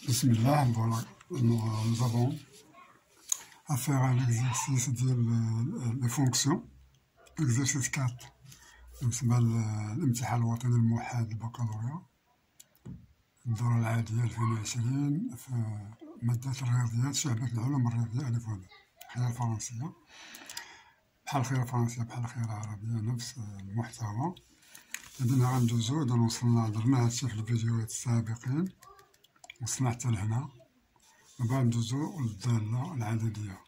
Bismillah, voilà, nous avons à faire un exercice des fonctions, exercice 4 بالنسبة للامتحان الوطني الموحد للبكالوريا الدورة العادية 2020 في مادة الرياضيات شعبة العلوم الرياضية ألف وب خيار فرنسية بحال الخيار الفرنسية بحال الخيار العربية نفس المحتوى. بدينا غندوزو إذا وصلنا درنا هادشي في الفيديوهات السابقين وصلنا حتى لهنا وبعد ندوزو للدالة العددية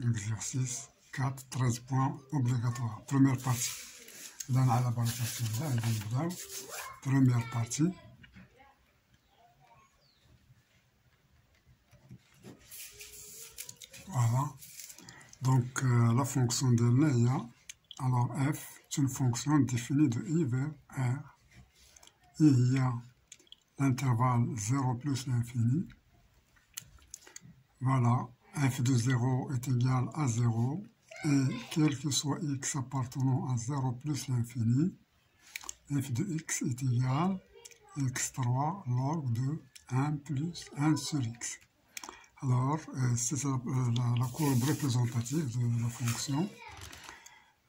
exercice 4 13 points obligatoire première partie. إذا على بركة الله غادي نبداو première partie. Voilà, donc la fonction de l'EIA, alors f est une fonction définie de i vers r. Il y a l'intervalle 0 plus l'infini. Voilà, f de 0 est égal à 0 et quel que soit x appartenant à 0 plus l'infini, f de x est égal à x3 log de 1 plus 1 sur x. Alors, c'est la courbe représentative de la fonction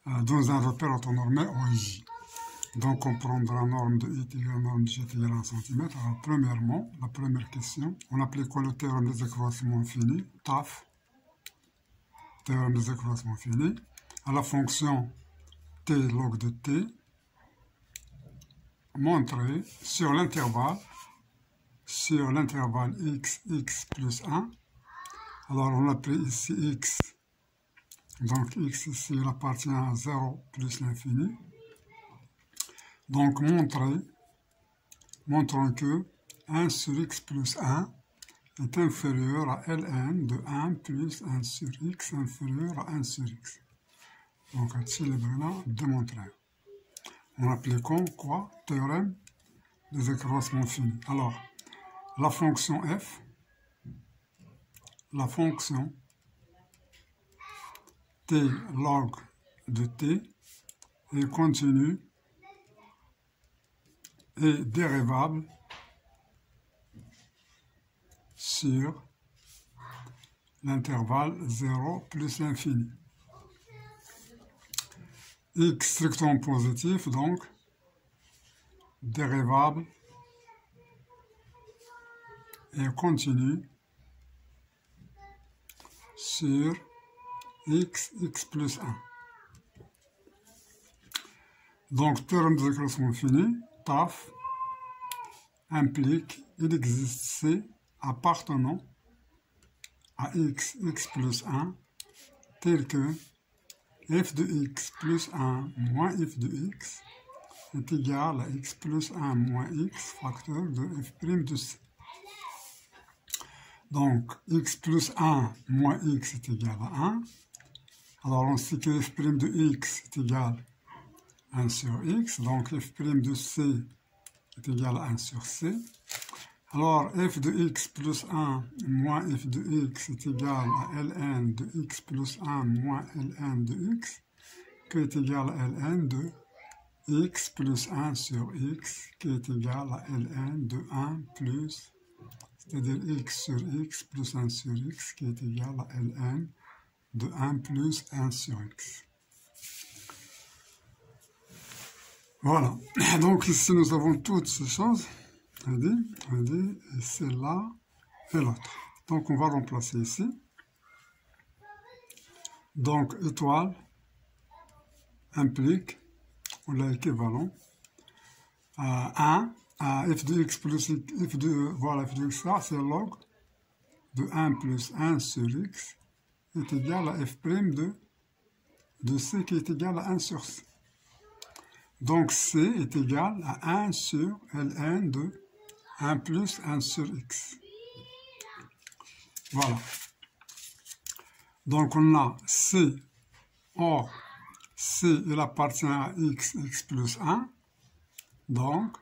dans un repère orthonormé OJ. Donc, on prendra norme de i égale norme de j égale 1 cm. Alors, premièrement, la première question, on applique le théorème des accroissements finis, TAF, théorème des accroissements finis, à la fonction t log de t, montrer sur l'intervalle x plus 1. Alors, on a pris ici x, donc x ici, il appartient à 0 plus l'infini. Donc, montrons que 1 sur x plus 1 est inférieur à ln de 1 plus 1 sur x inférieur à 1 sur x. Donc, c'est le besoin de démontrer. En appliquant quoi? Théorème des accroissements finis. Alors, la fonction f, la fonction t log de t est continue et dérivable sur l'intervalle 0 plus l'infini. X strictement positif, donc dérivable et continue sur x plus 1. Donc, théorème des accroissements finis, TAF, implique il existe C appartenant à x plus 1 tel que f de x plus 1 moins f de x est égal à x plus 1 moins x facteur de f' de c. Donc, x plus 1 moins x est égal à 1. Alors, on sait que f' de x est égal à 1 sur x. Donc, f' de c est égal à 1 sur c. Alors, f de x plus 1 moins f de x est égal à ln de x plus 1 moins ln de x, qui est égal à ln de x plus 1 sur x, qui est égal à ln de 1 plus, c'est-à-dire x sur x plus 1 sur x, qui est égal à ln de 1 plus 1 sur x. Voilà. Donc ici, nous avons toutes ces choses. Regardez, et c'est là et l'autre. Donc, on va remplacer ici. Donc, étoile implique, ou l'équivalent, 1 à f de x plus f de, voilà, f de x là, c'est log de 1 plus 1 sur x est égal à f' de c qui est égal à 1 sur c. Donc, c est égal à 1 sur ln de 1 plus 1 sur x. Voilà. Donc, on a c. Or, c, il appartient à x plus 1. Donc,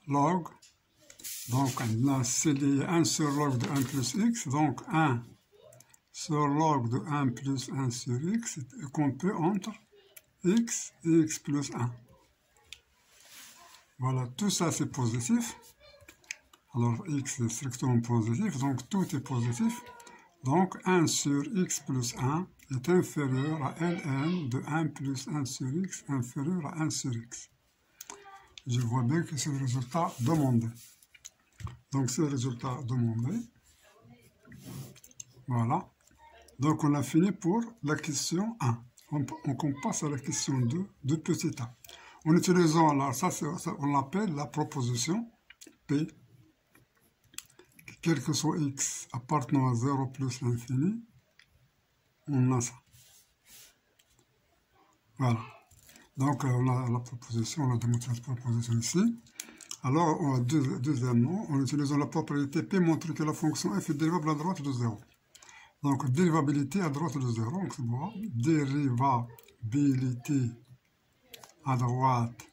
log. Donc, on a c lié 1 sur log de 1 plus x. Donc, 1 sur log de 1 plus 1 sur x est compris entre x et x plus 1. Voilà, tout ça c'est positif. Alors, x est strictement positif, donc tout est positif. Donc, 1 sur x plus 1 est inférieur à ln de 1 plus 1 sur x inférieur à 1 sur x. Je vois bien que c'est le résultat demandé. Donc, c'est le résultat demandé. Voilà. Donc, on a fini pour la question 1. On passe à la question 2 de petit a. En utilisant, là, ça on l'appelle la proposition P, quel que soit x appartenant à 0 plus l'infini, on a ça. Voilà. Donc, on a la proposition, on a démontré la proposition ici. Alors, deuxièmement, en utilisant la propriété P, montre que la fonction f est dérivable à droite de 0. Donc, dérivabilité à droite de 0, donc c'est bon. Dérivabilité à droite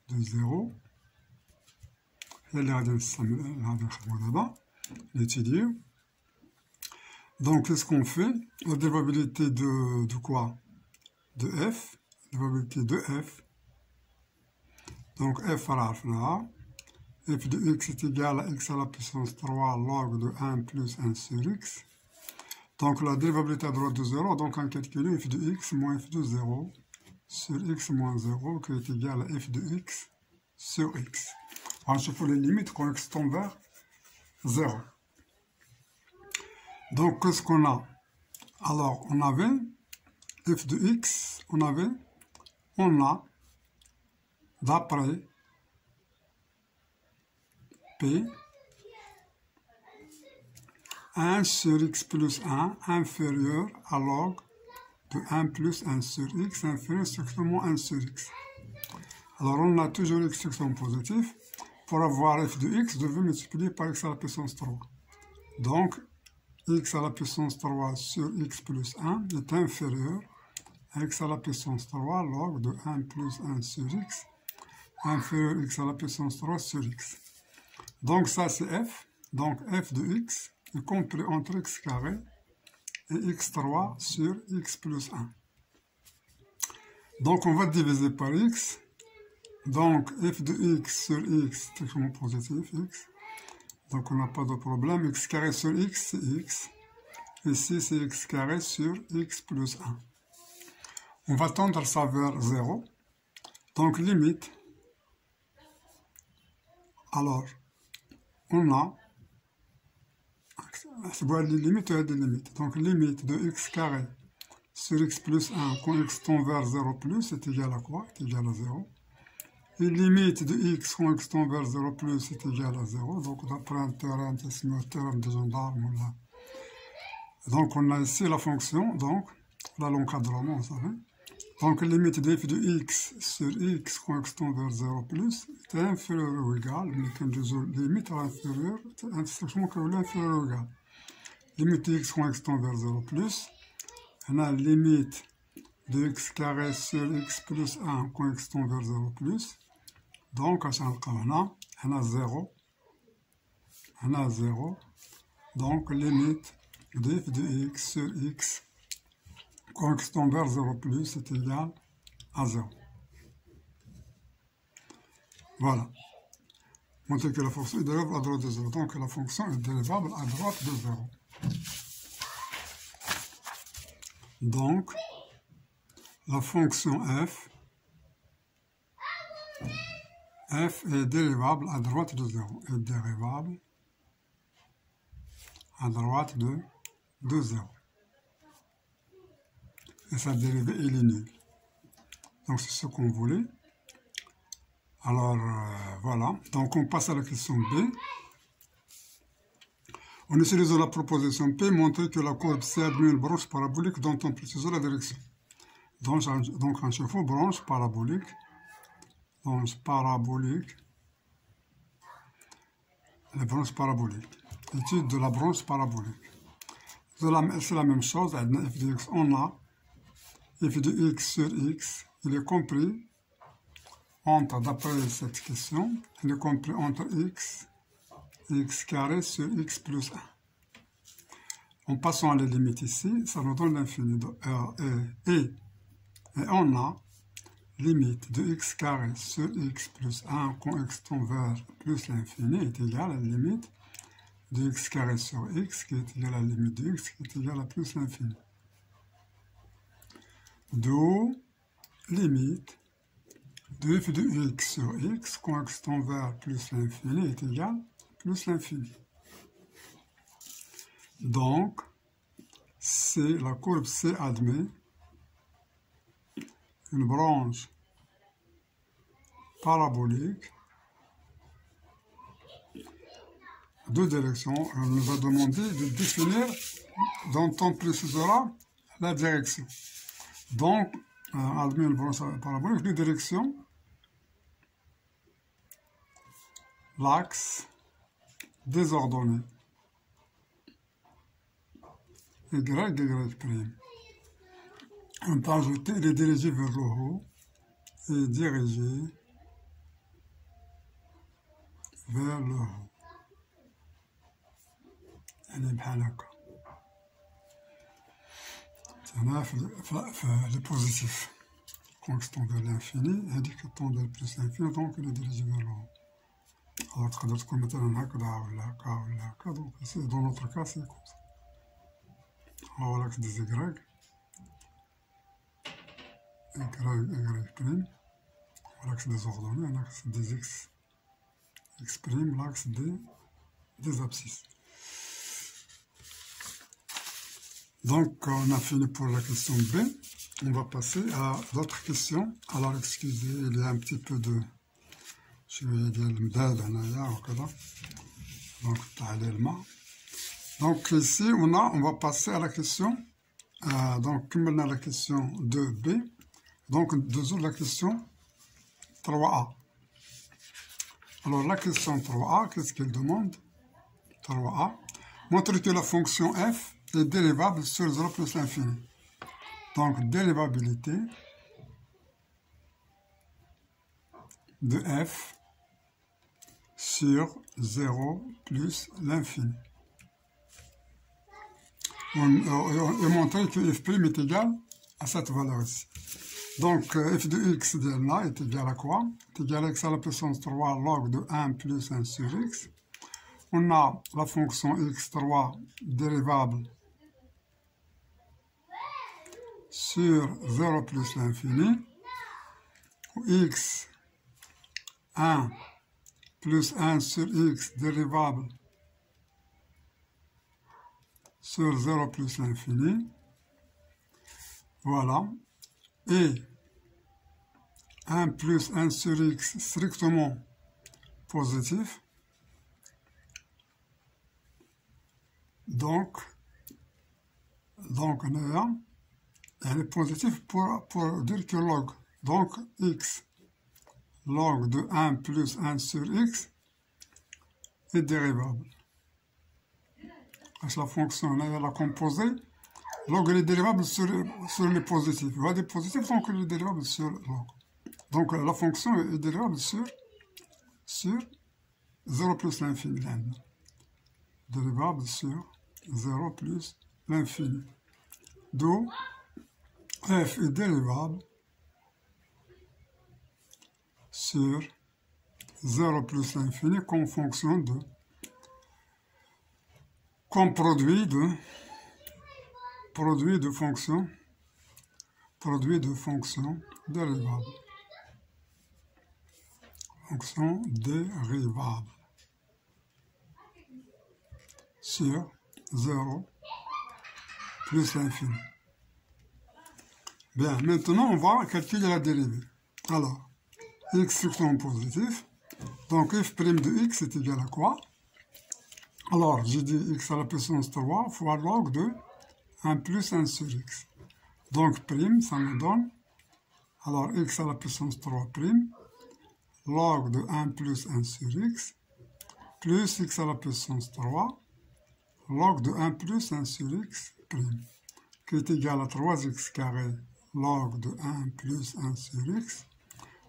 de 0. L'étudier. Donc, qu'est-ce qu'on fait? La dérivabilité de quoi? De f. Dérivabilité de f. Donc, f à la fin, f de x est égal à x à la puissance 3 log de 1 plus 1 sur x. Donc, la dérivabilité à droite de 0, donc on calcule f de x moins f de 0 sur x moins 0 qui est égal à f de x sur x. Alors, je fais les limites quand x tend vers 0. Donc, qu'est-ce qu'on a? Alors, on avait f de x, on a, d'après P, 1 sur x plus 1 inférieur à log de 1 plus 1 sur x inférieur strictement 1 sur x. Alors, on a toujours x strictement positif. Pour avoir f de x, je vais multiplier par x à la puissance 3. Donc, x à la puissance 3 sur x plus 1 est inférieur à x à la puissance 3 log de 1 plus 1 sur x inférieur à x à la puissance 3 sur x. Donc, ça, c'est f. Donc, f de x est compris entre x carré et x3 sur x plus 1. Donc, on va diviser par x. Donc, f de x sur x, c'est strictement positif, x. Donc, on n'a pas de problème. X carré sur x, c'est x. Ici, c'est x carré sur x plus 1. On va tendre ça vers 0. Donc, limite. Alors, on a, c'est bon, les limites, il y a des limites. Donc, limite de x carré sur x plus 1, quand x tend vers 0 plus, c'est égal à quoi? C'est égal à 0. Et limite de x quand x tend vers 0 plus, c'est égal à 0. Donc, d'après un théorème de gendarme, là. Donc, on a ici la fonction, donc, là, l'encadrement, vous savez. Donc, limite de f de x sur x quand x tend vers 0 plus est inférieur ou égal, mais quand je limite à l'inférieur, c'est instruction que l'inférieur ou égal. Limite de x quand x tend vers 0 plus, on a limite de x carré sur x plus 1 quand x tend vers 0 plus. Donc, on a 0. On a 0. Donc, limite de f de x sur x quand x tend vers 0 plus est égal à 0. Voilà. Montrer que la fonction est dérivable à droite de 0. Donc, la fonction est dérivable à droite de 0. Donc, la fonction f est dérivable à droite de 0. Est dérivable à droite de 0. Et sa dérivée, il est nul. Donc, c'est ce qu'on voulait. Alors, voilà. Donc, on passe à la question B. En utilisant la proposition P, montrer que la courbe C admet une branche parabolique dont on précise la direction. Donc, en chauffe branche parabolique. Branche parabolique. La branche parabolique. Étude de la branche parabolique. C'est la même chose. F de x, on a f de x sur x, il est compris entre, d'après cette question, il est compris entre x carré sur x plus 1. En passant à les limites ici, ça nous donne l'infini de R et on a limite de x carré sur x plus 1 quand x tend vers plus l'infini est égale à la limite de x carré sur x qui est égale à la limite de x qui est égale à plus l'infini. D'où limite de f de x sur x quand x tend vers plus l'infini est égal à plus l'infini. Donc, la courbe C admet une branche parabolique de direction. On nous a demandé de définir, dont on précisera la direction. Donc, admet une branche parabolique de direction, l'axe désordonné, y, y'. On peut ajouter, il est dirigé vers le haut et dirigé vers le haut. يعني بحال هكا. هنا في positif. Quand il tend vers l'infini, هذيك tend vers plus l'infini, donc il est dirigé vers le haut. Alors تقدر تكون مثلا هكذا ولا هكا ولا هكا، donc dans notre cas c'est comme ça. Alors l'axe des y. Y', l'axe des ordonnées, l'axe des x, x', l'axe des abscisses. Donc, on a fini pour la question B. On va passer à d'autres questions. Alors, excusez, il y a un petit peu de... Je vais dire le mdad, donc, ici, on va passer à la question. Donc, maintenant, la question 2B. Donc, dessous la question 3A. Alors, la question 3A, qu'est-ce qu'elle demande? 3A. Montre que la fonction f est dérivable sur 0 plus l'infini. Donc, dérivabilité de f sur 0 plus l'infini. On montrer que f' est égal à cette valeur ici. Donc, f de x de là est égal à quoi? Est égal à x à la puissance 3 log de 1 plus 1 sur x. On a la fonction x3 dérivable sur 0 plus l'infini, x1 plus 1 sur x dérivable sur 0 plus l'infini. Voilà. Et 1 plus 1 sur x strictement positif. Donc on est là. Elle est positive pour dire que log. Donc, x log de 1 plus 1 sur x est dérivable. Parce que la fonction, là, elle a composé. Log, elle est dérivable sur les positifs. Il y a des positifs, donc elle est dérivable sur log. Donc, la fonction est dérivable sur 0 plus l'infini. Dérivable sur 0 plus l'infini. D'où f est dérivable sur 0 plus l'infini comme fonction de, comme produit de fonction dérivable. Fonction dérivable sur 0 plus l'infini. Bien, maintenant on va calculer la dérivée. Alors, x strictement positif, donc f' de x est égal à quoi? Alors, j'ai dit x à la puissance 3 fois log de 1 plus 1 sur x. Donc, prime, ça me donne, alors x à la puissance 3 prime, log de 1 plus 1 sur x, plus x à la puissance 3, log de 1 plus 1 sur x prime, qui est égal à 3x carré log de 1 plus 1 sur x,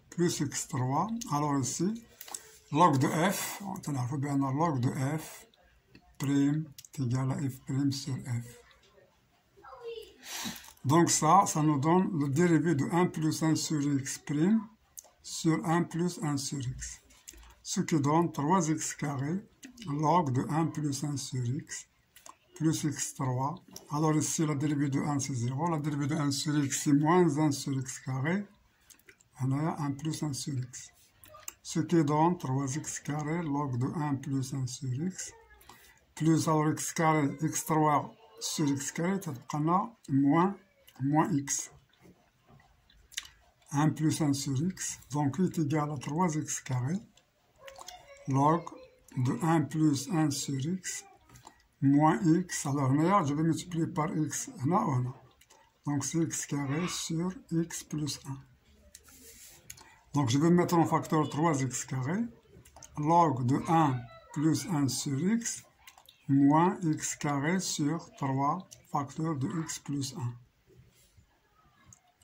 plus x3. Alors ici, log de f, on a bien log de f prime est égal à f prime sur f. Donc ça nous donne le dérivé de 1 plus 1 sur x' sur 1 plus 1 sur x. Ce qui donne 3x carré log de 1 plus 1 sur x plus x3. Alors ici, la dérivée de 1 c'est 0. La dérivée de 1 sur x c'est moins 1 sur x carré. On a 1 plus 1 sur x. Ce qui donne 3x carré log de 1 plus 1 sur x. Plus alors x carré, x3 sur x carré, moins x. 1 plus 1 sur x, donc est égal à 3x carré log de 1 plus 1 sur x moins x. Alors là, je vais multiplier par x, donc c'est x carré sur x plus 1. Donc je vais mettre en facteur 3x carré log de 1 plus 1 sur x moins x carré sur 3 facteur de x plus 1.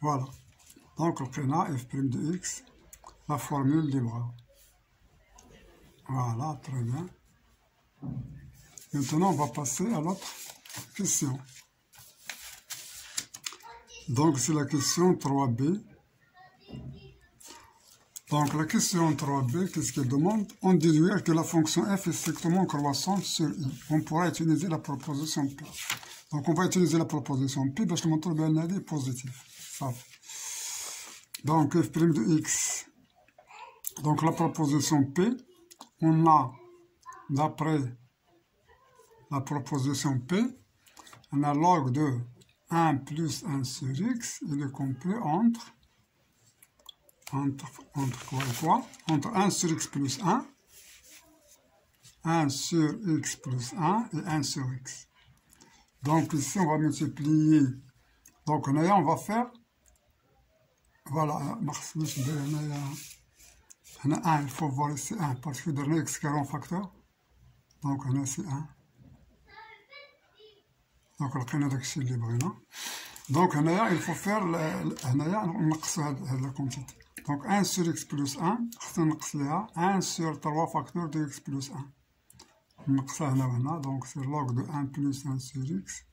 Voilà. Donc on a f' de x, la formule libre. Voilà, très bien. Maintenant, on va passer à l'autre question. Donc c'est la question 3b. Donc la question 3b, qu'est-ce qu'elle demande? On déduit que la fonction f est strictement croissante sur i. On pourra utiliser la proposition p. Donc on va utiliser la proposition p parce que le montre bien est positif. Ça. Donc f' de x. Donc la proposition p, on a, d'après la proposition p, on a log de 1 plus 1 sur x, il est compris entre quoi et quoi? Entre 1 sur x plus 1, 1 sur x plus 1 et 1 sur x. Donc ici, on va multiplier. Donc on va faire, voilà, on a 1, il faut voir ici 1, parce que dernier x carré en facteur. Donc on a ici 1. Donc on a ici libre. Donc il faut faire la quantité. Donc 1 sur x plus 1, 1 sur 3 facteurs de x plus 1. Donc c'est log de 1 plus 1 sur x,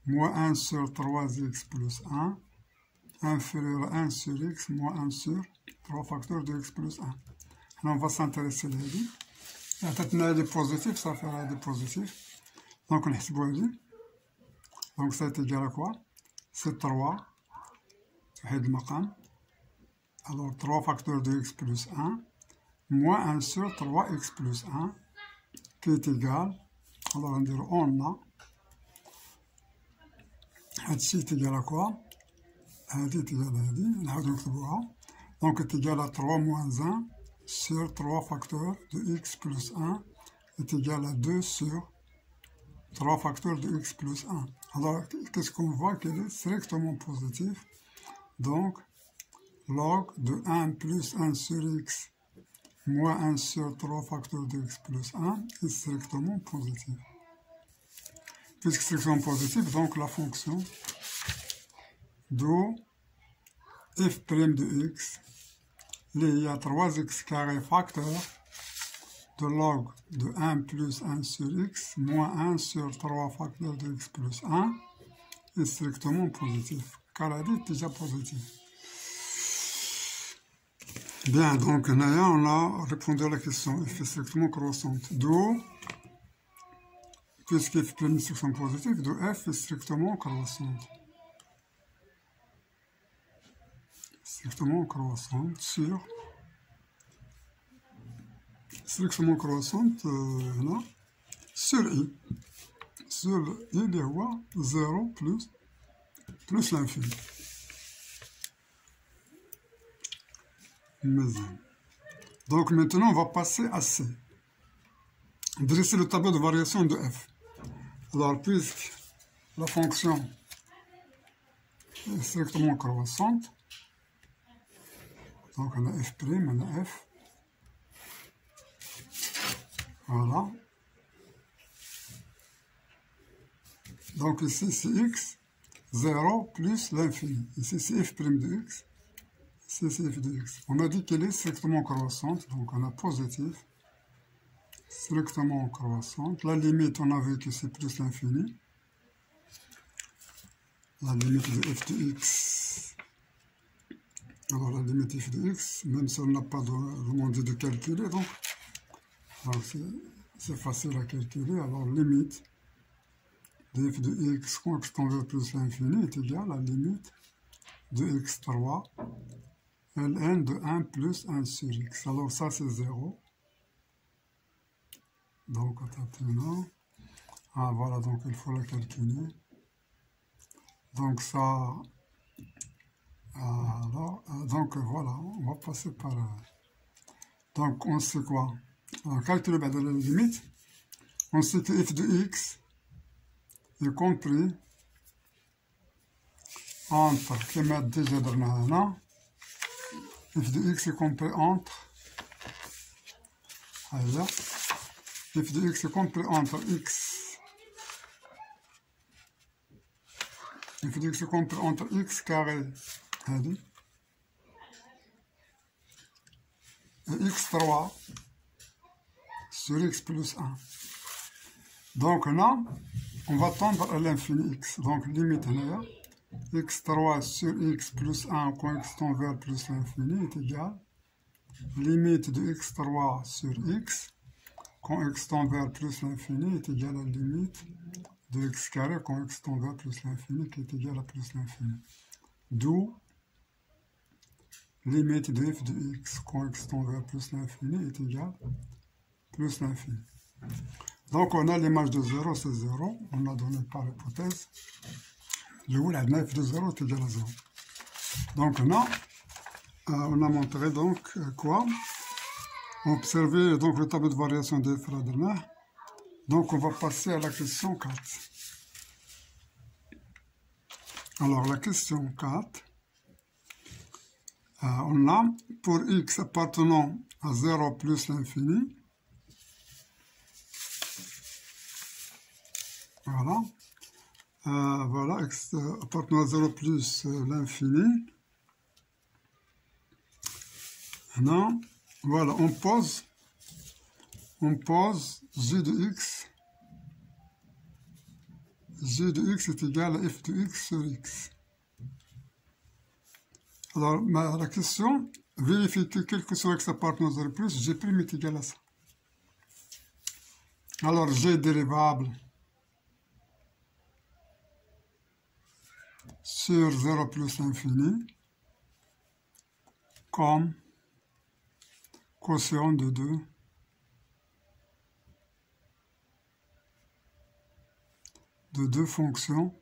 moins 1 sur 3x plus 1, inférieur à 1 sur x, moins 1 sur 3 facteurs de x plus 1. On va s'intéresser à l'idée. La tête positif, ça fera des positifs. Donc on a donc ça est égal à quoi? C'est 3. Alors 3 facteurs de x plus 1, moins 1 sur 3x plus 1, qui est égal, alors on dirait on a, هادشي est égal à quoi? هادي est égal à هادي, نعاودو نكتبوها, donc est égal à 3 moins 1 sur 3 facteurs de x plus 1 est égal à 2 sur 3 facteurs de x plus 1. Alors, qu'est-ce qu'on voit? Qu'elle est strictement positive. Donc, log de 1 plus 1 sur x moins 1 sur 3 facteurs de x plus 1 est strictement positif. Puisque c'est strictement positif, donc la fonction d'où f' de x lié à 3x carré facteur de log de 1 plus 1 sur x moins 1 sur 3 facteurs de x plus 1 est strictement positif, car elle est déjà positive. Bien, donc on a répondu à la question f est strictement croissante. D'où, puisque f' est strictement positif, d'où f est strictement croissante. Strictement croissante sur strictement croissante sur i. Sur i, il y a 0 plus l'infini. Donc maintenant, on va passer à C. Dresser le tableau de variation de f. Alors, puisque la fonction est strictement croissante, donc on a f', on a f. Voilà. Donc ici, c'est x, 0 plus l'infini. Ici, c'est f' de x. Ici, c'est f de x. On a dit qu'elle est strictement croissante, donc on a positif. Strictement croissante. La limite, on a vu que c'est plus l'infini. la limite de f de x. Alors la limite f de x, même si on n'a pas demandé de calculer, donc c'est facile à calculer. Alors limite de f de x quand x tend vers plus l'infini est égal à la limite de x3 ln de 1 plus 1 sur x. Alors ça c'est 0. Donc maintenant, voilà, donc il faut la calculer. Donc ça, alors, donc voilà, on va passer par... donc on sait quoi? On calcule la limite. On sait que f de x est compris entre, كما déjà درنا هنا, f de x est compris entre, هيا, f de x est compris entre x, f de x est compris entre x carré, هذه, et x3 sur x plus 1. Donc là, on va tendre à l'infini x. Donc limite là, x3 sur x plus 1 quand x tend vers plus l'infini est égal limite de x3 sur x quand x tend vers plus l'infini est égal à la limite de x carré quand x tend vers plus l'infini qui est égal à plus l'infini. D'où limite de f de x quand x tend vers plus l'infini est égal à plus l'infini. Donc on a l'image de 0, c'est 0, on a donné par hypothèse. Le où la f de 0 est égal à 0. Donc là, on a montré donc quoi? Observez donc le tableau de variation des Fradena. Donc on va passer à la question 4. Alors la question 4, on a pour x appartenant à 0 plus l'infini, voilà, voilà, x appartenant à 0 plus l'infini. Maintenant, voilà, on pose g de x est égal à f de x sur x. Alors, la question, vérifie que quel que soit x appartenant à 0 plus, g' est égal à ça. Alors, g dérivable sur 0 plus l'infini, comme quotient de 2 fonctions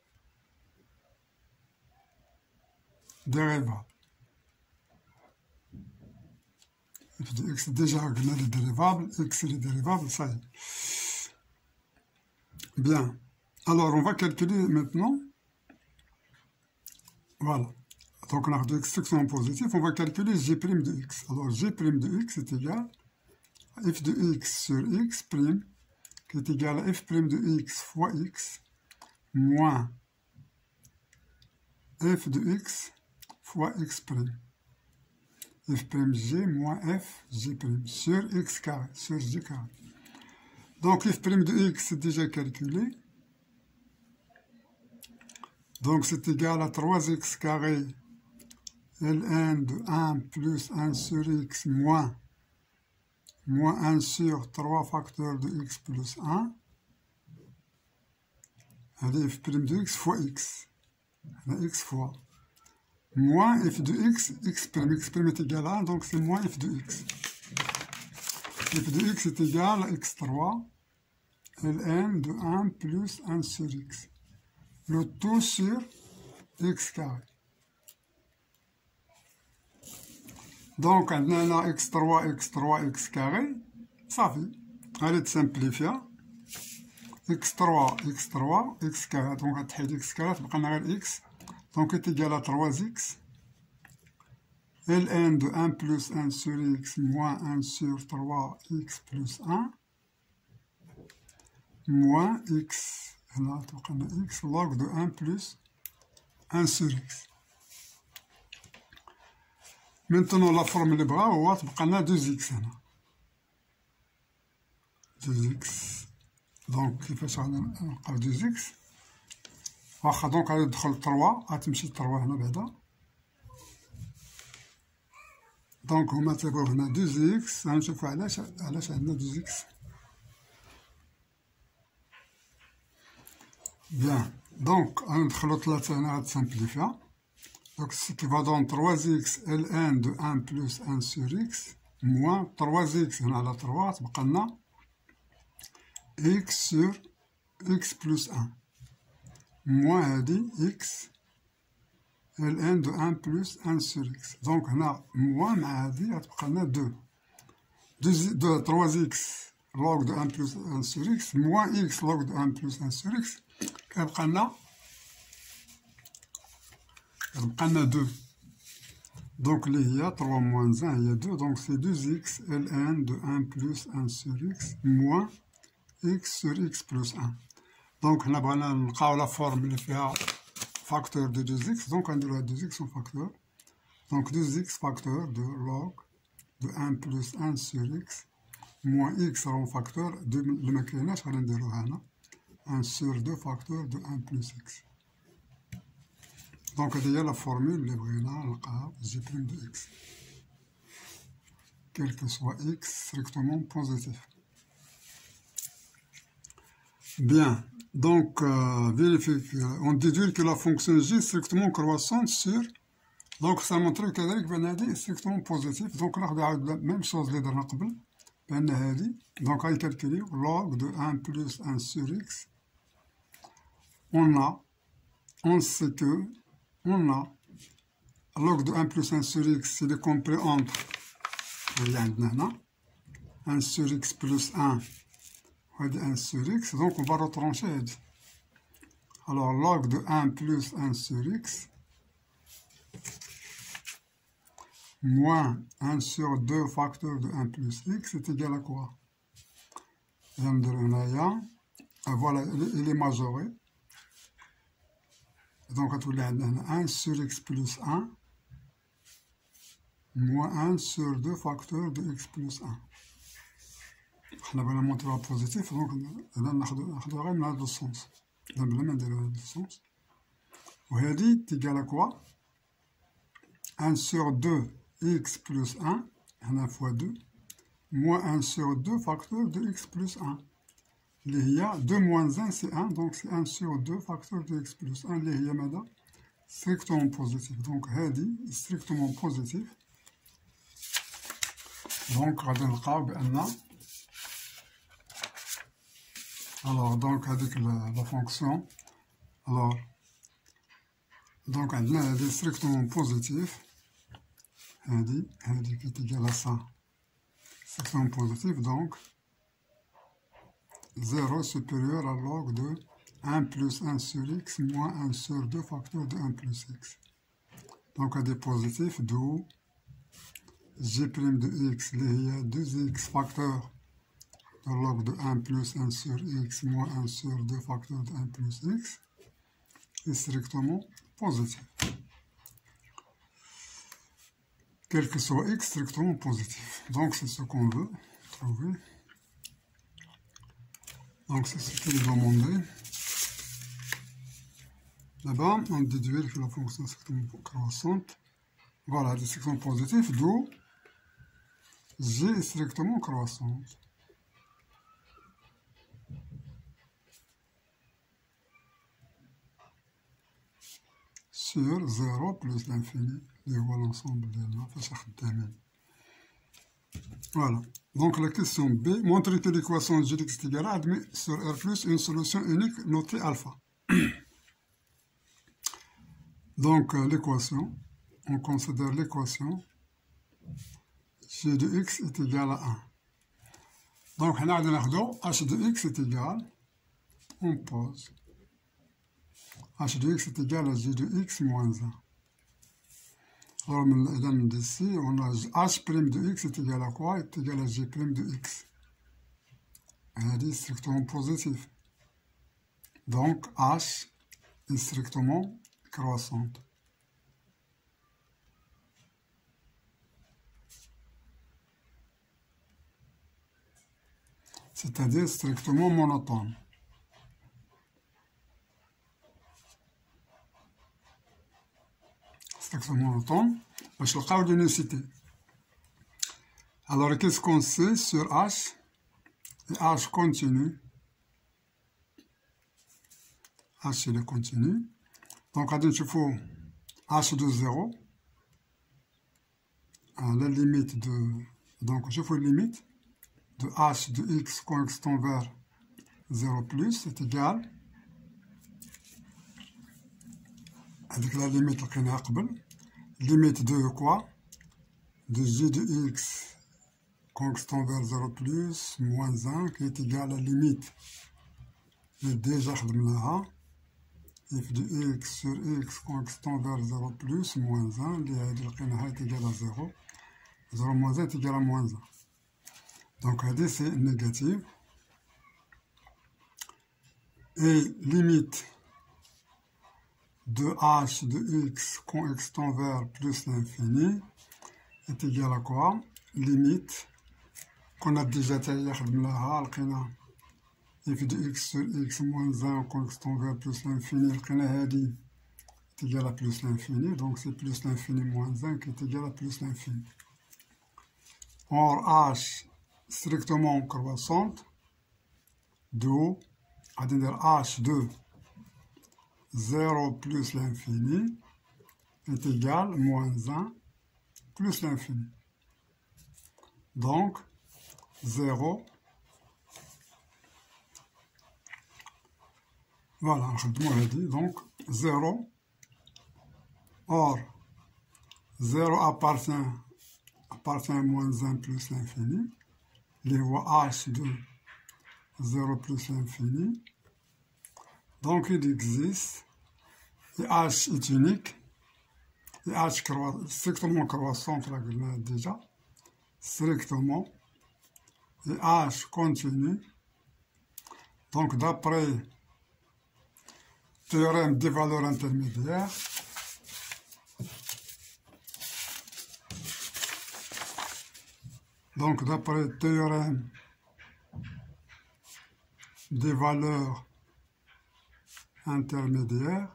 dérivables. F de x, déjà on a les dérivables, x et les dérivables, ça y est. Bien. Alors, on va calculer maintenant. Voilà. Donc, on a deux extractions positives. On va calculer g' de x. Alors, g' de x est égal à f de x sur x', qui est égal à f' de x fois x, moins f de x fois x'. f'g moins fg' sur x carré, sur g carré. Donc, f' de x est déjà calculé. Donc, c'est égal à 3x carré ln de 1 plus 1 sur x moins 1 sur 3 facteurs de x plus 1. Allez, f' de x fois x. X fois. Moins f de x, x' est égal à 1, donc c'est moins f de x. F de x est égal à x3 ln de 1 plus 1 sur x. Le tout sur x carré. Donc, on a x3, x carré, ça fait. Allez, de simplifier. x3, x carré. Donc, on a x carré, on a x. Donc, est égal à 3x. ln de 1 plus 1 sur x moins 1 sur 3x plus 1. Moins x. Là, on a x log de 1 plus 1 sur x. Maintenant, la formule de bras, on a 2x. 2x. Donc, il faut ça, on a 2x. واخا دونك غادي ندخل 3 غتمشي 3 هنا بعدا دونك هما تيبقاو هنا 2 اكس غنشوفو علاش عندنا 2 اكس بيان دونك غندخلو 3 هنا غتسامبليفيا دونك سي كي فا دون 3 اكس ال ان دو 1 بلس 1 سور اكس موان 3 اكس هنا على 3 تبقى لنا اكس سور اكس بلس 1 موان هادي اكس ال ان دو 1 بلس 1 سور اكس دونك هنا موان مع هادي غتبقى لنا 3 اكس لوغ دو 1 بلس 1 سور اكس موان اكس لوغ دو 1 بلس 1 سور اكس كيبقى لنا 2 دونك اللي هي 3 موان 1 هي 2 دونك سي 2 اكس ال ان دو 1 بلس 1 سور اكس موان اكس سور اكس بلس 1 دونك حنا بغينا نلقاو لا فورم اللي فيها فاكتور دو 2 اكس دونك غنديرو هاد 2 اكس اون فاكتور دونك 2 اكس فاكتور دو لوغ دو 1 بلس 1 سور اكس موان اكس راه فاكتور دو اللي مكايناش غادي نديروها هنا 1 sur 2 facteur de 1 plus x. Donc, il y a la formule de J' de x. Quel que soit x strictement positif. Bien. Donc, on déduit que la fonction j est strictement croissante sur. Donc, ça montre que la est strictement positif. Donc, là, on a la même chose que les donc, on va calculer log de 1 plus 1 sur x. On sait que log de 1 plus 1 sur x, il est compris entre 1 sur x plus 1 et 1 sur x, donc on va retrancher. Alors log de 1 plus 1 sur x moins 1 sur 2 facteur de 1 plus x est égal à quoi? Voilà, il est majoré. Donc, on a 1 sur x plus 1 moins 1 sur 2 facteurs de x plus 1. On va montrer le positif, donc on va faire dans le sens. Dans le sens. Et dit égal à quoi? 1 sur 2 x plus 1, 1 fois 2, moins 1 sur 2 facteurs de x plus 1. Il y a 2 moins 1, c'est 1, donc c'est 1 sur 2 facteurs de x plus 1. Il y a maintenant strictement positif. Donc, هذه strictement positif. Donc, غادي نلقاو بأن alors donc هذيك la fonction alors donc عندنا هذه strictement positif هذه qui est égale à ça strictement positif donc 0 supérieur à log de 1 plus 1 sur x moins 1 sur 2 facteurs de 1 plus x. Donc, à des positifs, d'où g' de x, il y a 2x facteurs de log de 1 plus 1 sur x moins 1 sur 2 facteurs de 1 plus x est strictement positif. Quel que soit x, strictement positif. Donc, c'est ce qu'on veut trouver. Donc, c'est ce qu'il est demandé. Là-bas, on déduit que la fonction est strictement croissante. Voilà, c'est strictement positif, d'où g est strictement croissante. Sur 0 plus l'infini, les voit l'ensemble de là, voilà. Donc la question B, montrer que l'équation g de x est égale à admet sur R plus une solution unique notée alpha. Donc l'équation, on considère l'équation g de x est égal à 1. Donc on a h de x est égal, on pose, h de x est égal à g de x moins 1. Alors d'ici, on a h' de x est égal à quoi? Est égal à g' de x. C'est strictement positif. Donc h est strictement croissante. C'est-à-dire strictement monotone. axe monotone, باش نلقاو l'unicité. Alors, qu'est-ce qu'on sait sur H? Et H continue. H, il est continu. Donc, il faut H de 0. À la limite de... Donc, je fais la limite de H de X quand X tend vers 0 plus, c'est égal. Avec la limite, limite de quoi? De J de X quand X tend vers 0 plus, moins 1, qui est égal à la limite. Et déjà, f de X sur X quand X tend vers 0 plus, moins 1, est égal à 0. 0 moins 1 est égal à moins 1. Donc, c'est négatif. Et limite de H de X quand X tend vers plus l'infini est égal à quoi? Limite qu'on a déjà taillé f de X sur X moins 1 quand X tend vers plus l'infini est égal à plus l'infini. Donc, c'est plus l'infini moins 1 qui est égal à plus l'infini. Or, H strictement croissante, d'où, c'est-à-dire H de 0 plus l'infini est égal à moins 1 plus l'infini. Donc, 0, voilà, je l'ai dit, donc 0, or 0 appartient à moins 1 plus l'infini, les voies H de 0 plus l'infini, donc il existe, et H est unique, et H strictement croissante, là, déjà, strictement, et H continue, donc d'après le théorème des valeurs intermédiaires, donc, d'après le théorème des valeurs intermédiaires,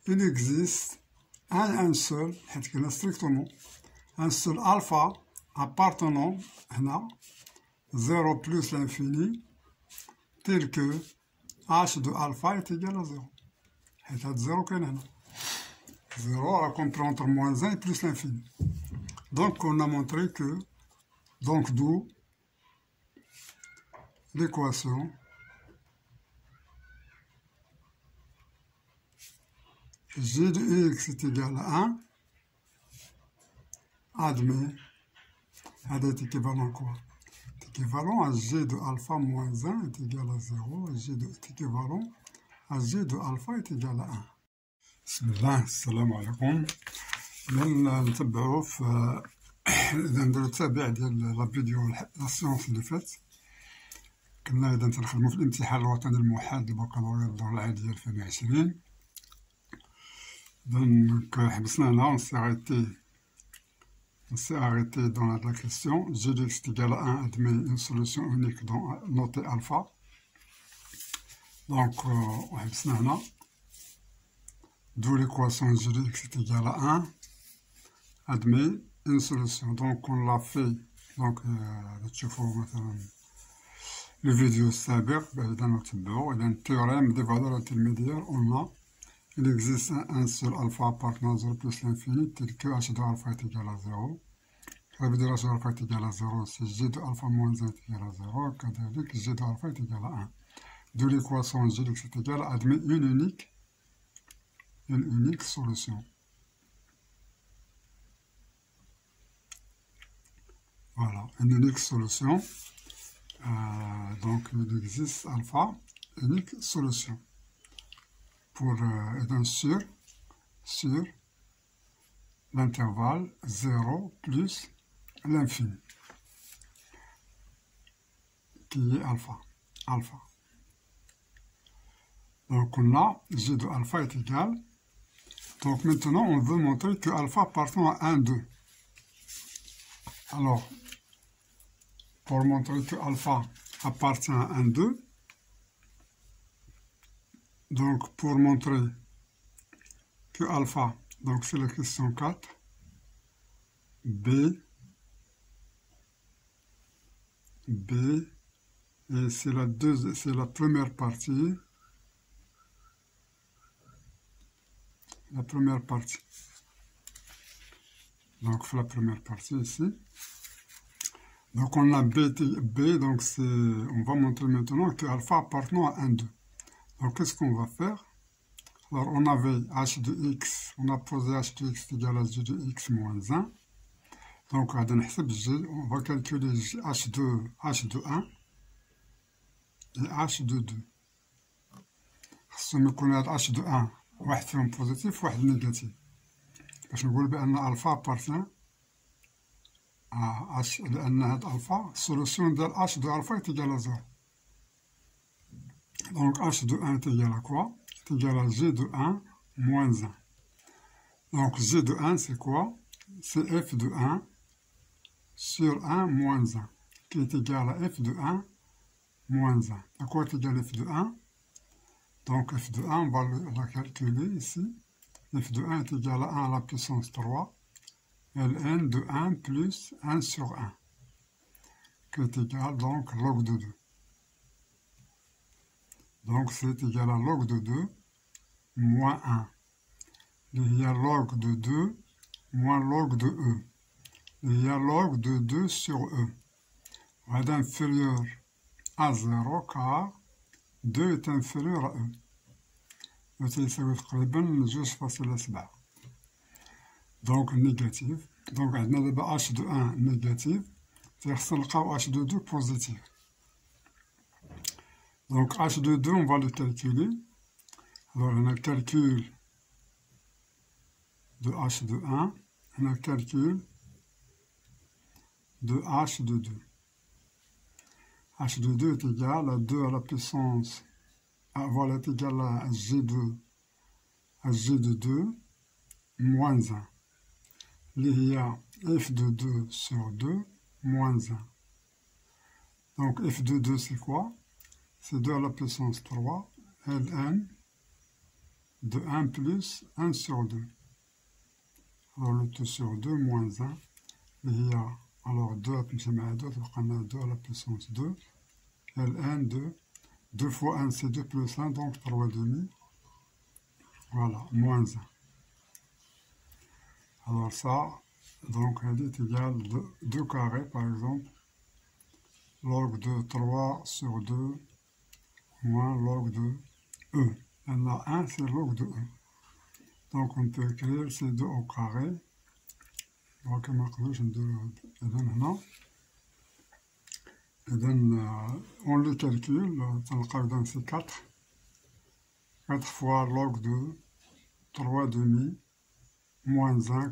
il existe un seul, strictement, un seul alpha appartenant à 0 plus l'infini, tel que H de alpha est égal à 0. Et 0 qu'il y a 0 à comprendre entre moins 1 et plus l'infini. Donc, on a montré que, donc d'où l'équation G de X est égal à 1, admet, est équivalent à quoi? Est équivalent à G de alpha moins 1 est égal à 0, et G est équivalent à G de alpha est égal à 1. بسم الله السلام عليكم. نتبعو في إذا نديرو تابع ديال لا فيديو لا سيونس اللي فات. كنا إذا تنخدمو في الامتحان الوطني الموحد البكالوريا الدورة العادية 2020. Donc حبسنا هنا on s'est arrêté dans la question G de X est égal à 1 admet une solution unique notée alpha. Donc حبسنا هنا. D'où l'équation G de X est égal à 1, admet une solution. Donc, on l'a fait. Donc, le vidéo saber, dans notre bureau, et dans le théorème des valeurs intermédiaires, il existe un seul alpha appartenant à 0 plus l'infini, tel que H de alpha est égal à 0. Ça veut dire H de alpha est égal à 0, c'est G de alpha moins 1 est égal à 0, c'est-à-dire que G de alpha est égal à 1. D'où l'équation G de X est égal à admet une unique solution. Voilà, une unique solution. Donc, il existe alpha, unique solution. Pour sur l'intervalle 0 plus l'infini, qui est alpha. Donc, on a G de alpha est égal. Donc maintenant, on veut montrer que alpha appartient à 1, 2. Alors, pour montrer que alpha appartient à 1, 2, Donc, pour montrer que alpha, donc c'est la question 4, B, et c'est la première partie, donc la première partie ici. Donc on a B, donc on va montrer maintenant que alpha appartenant à 1, 2. Donc qu'est-ce qu'on va faire? Alors on avait h de x, on a posé h de x égale à g de x moins 1. Donc on va calculer h de 1 et h de 2. خصهم يكون هاد h de 1 واحد فيهم بوزيتيف وواحد نيجاتيف باش نقول بأن ألفا أبارتيان h لأن هاد ألفا السولوسيون ديال h de ألفا est égal à 0. Donc h de 1 est égal à quoi? C'est égal à g de 1 moins 1. Donc g de 1 c'est quoi? C'est f de 1 sur 1 moins 1 qui est égal à f de 1 moins 1. À quoi est égal f de 1? Donc f de 1, on va la calculer ici. F de 1 est égal à 1 à la puissance 3, ln de 1 plus 1 sur 1, qui est égal donc log de 2. Donc c'est égal à log de 2 moins 1. Il y a log de 2 moins log de e. Il y a log de 2 sur e. On est inférieur à 0 car 2 est inférieur à e. وتيساوي تقريبا 2.7. Donc négatif. Donc on a d'abord h de 1 négatif. C'est-à-dire qu'on h de 2 positif. Donc h de 2 on va le calculer. Alors on a le calcul de h de 1. On a le calcul de h de 2. h de 2 est égal à 2 à la puissance, voilà, est égal à g de 2 moins 1. Il y a f de 2 sur 2 moins 1. Donc f de 2 c'est quoi? C'est 2 à la puissance 3 ln de 1 plus 1 sur 2. Alors le 2 sur 2 moins 1. Il y a alors 2 à la puissance 2, ln de 2 fois 1 c'est 2 plus 1, donc 3 demi, voilà, moins 1. Alors ça, donc elle est égale de 2 carrés par exemple, log de 3 sur 2 moins log de e. Il y a 1 c'est log de e. Donc on peut écrire ces 2 au carré. Donc on le calcule, c'est 4. 4 fois log de 3 demi moins 1,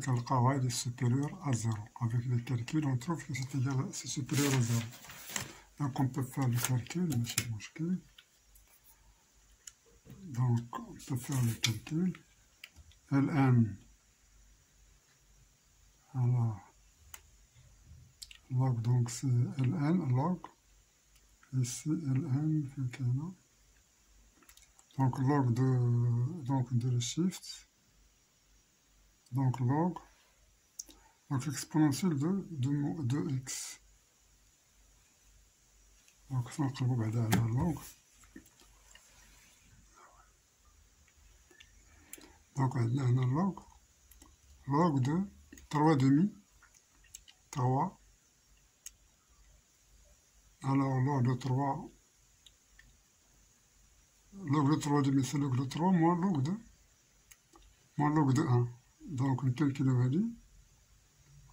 il est supérieur à 0. Avec les calculs, on trouve que c'est supérieur à 0. Donc on peut faire le calcul, donc on peut faire le calcul. ln, alors log, donc c'est ln log, ici ln, donc log de le shift, donc log, donc exponentielle de x. Donc ça on va regarder la log. Donc on a un log de 3 demi, 3. Alors log de 3, log de 3 demi c'est log de 3 moins log de 1. Donc on calcule la valeur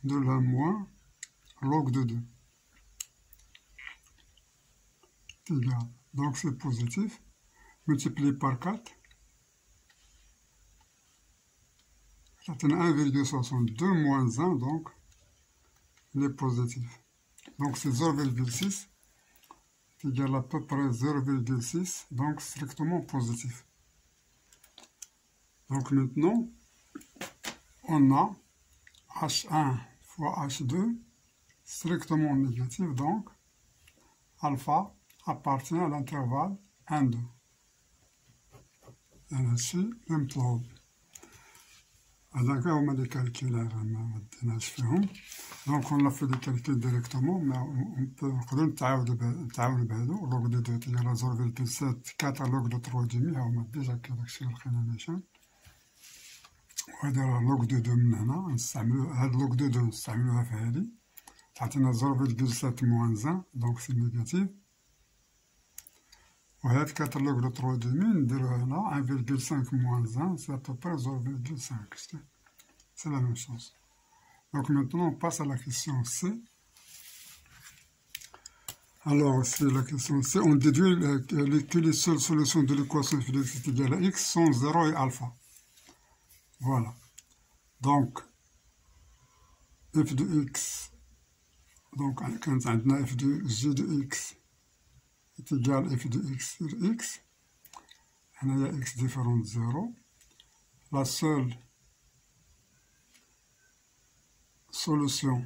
de la moins log de 2. Égal. Donc c'est positif, multiplié par 4. Ça donne 1,62 moins 1, donc il est positif. Donc c'est 0,6, égal à peu près 0,6, donc strictement positif. Donc maintenant, on a H1 fois H2 strictement négatif, donc alpha appartient à l'intervalle 1, 2. هادشي لي مطلوب. هذاك هما لي كالكيل مديناش فيهم. دونك اون في لي كالكيل ديريكتومون، نقدرو نتعاونو بهادو. لوغ دو دو تيغال 0.7 لوغ دو 3 ها هما ديجا داكشي لي لقينا نيشان. وهادي راه لوغ دو دو من هنا نستعملو، هاد لوغ دو دو نستعملوها في هادي، تعطينا 0.7 موان 1 دونك سي نيجاتيف. وهاد 4 لوغ دو 3 نديروها هنا 1.5 موان 1 سي ابوبري 0.5. C'est la même chose. Donc maintenant on passe à la question C. Alors c'est la question C. On déduit que les seules solutions de l'équation f de x est égale à x sont 0 et alpha. Voilà. Donc f de x, donc quand on a f de g de x est égal à f de x sur x, on a x différent de 0. La seule solution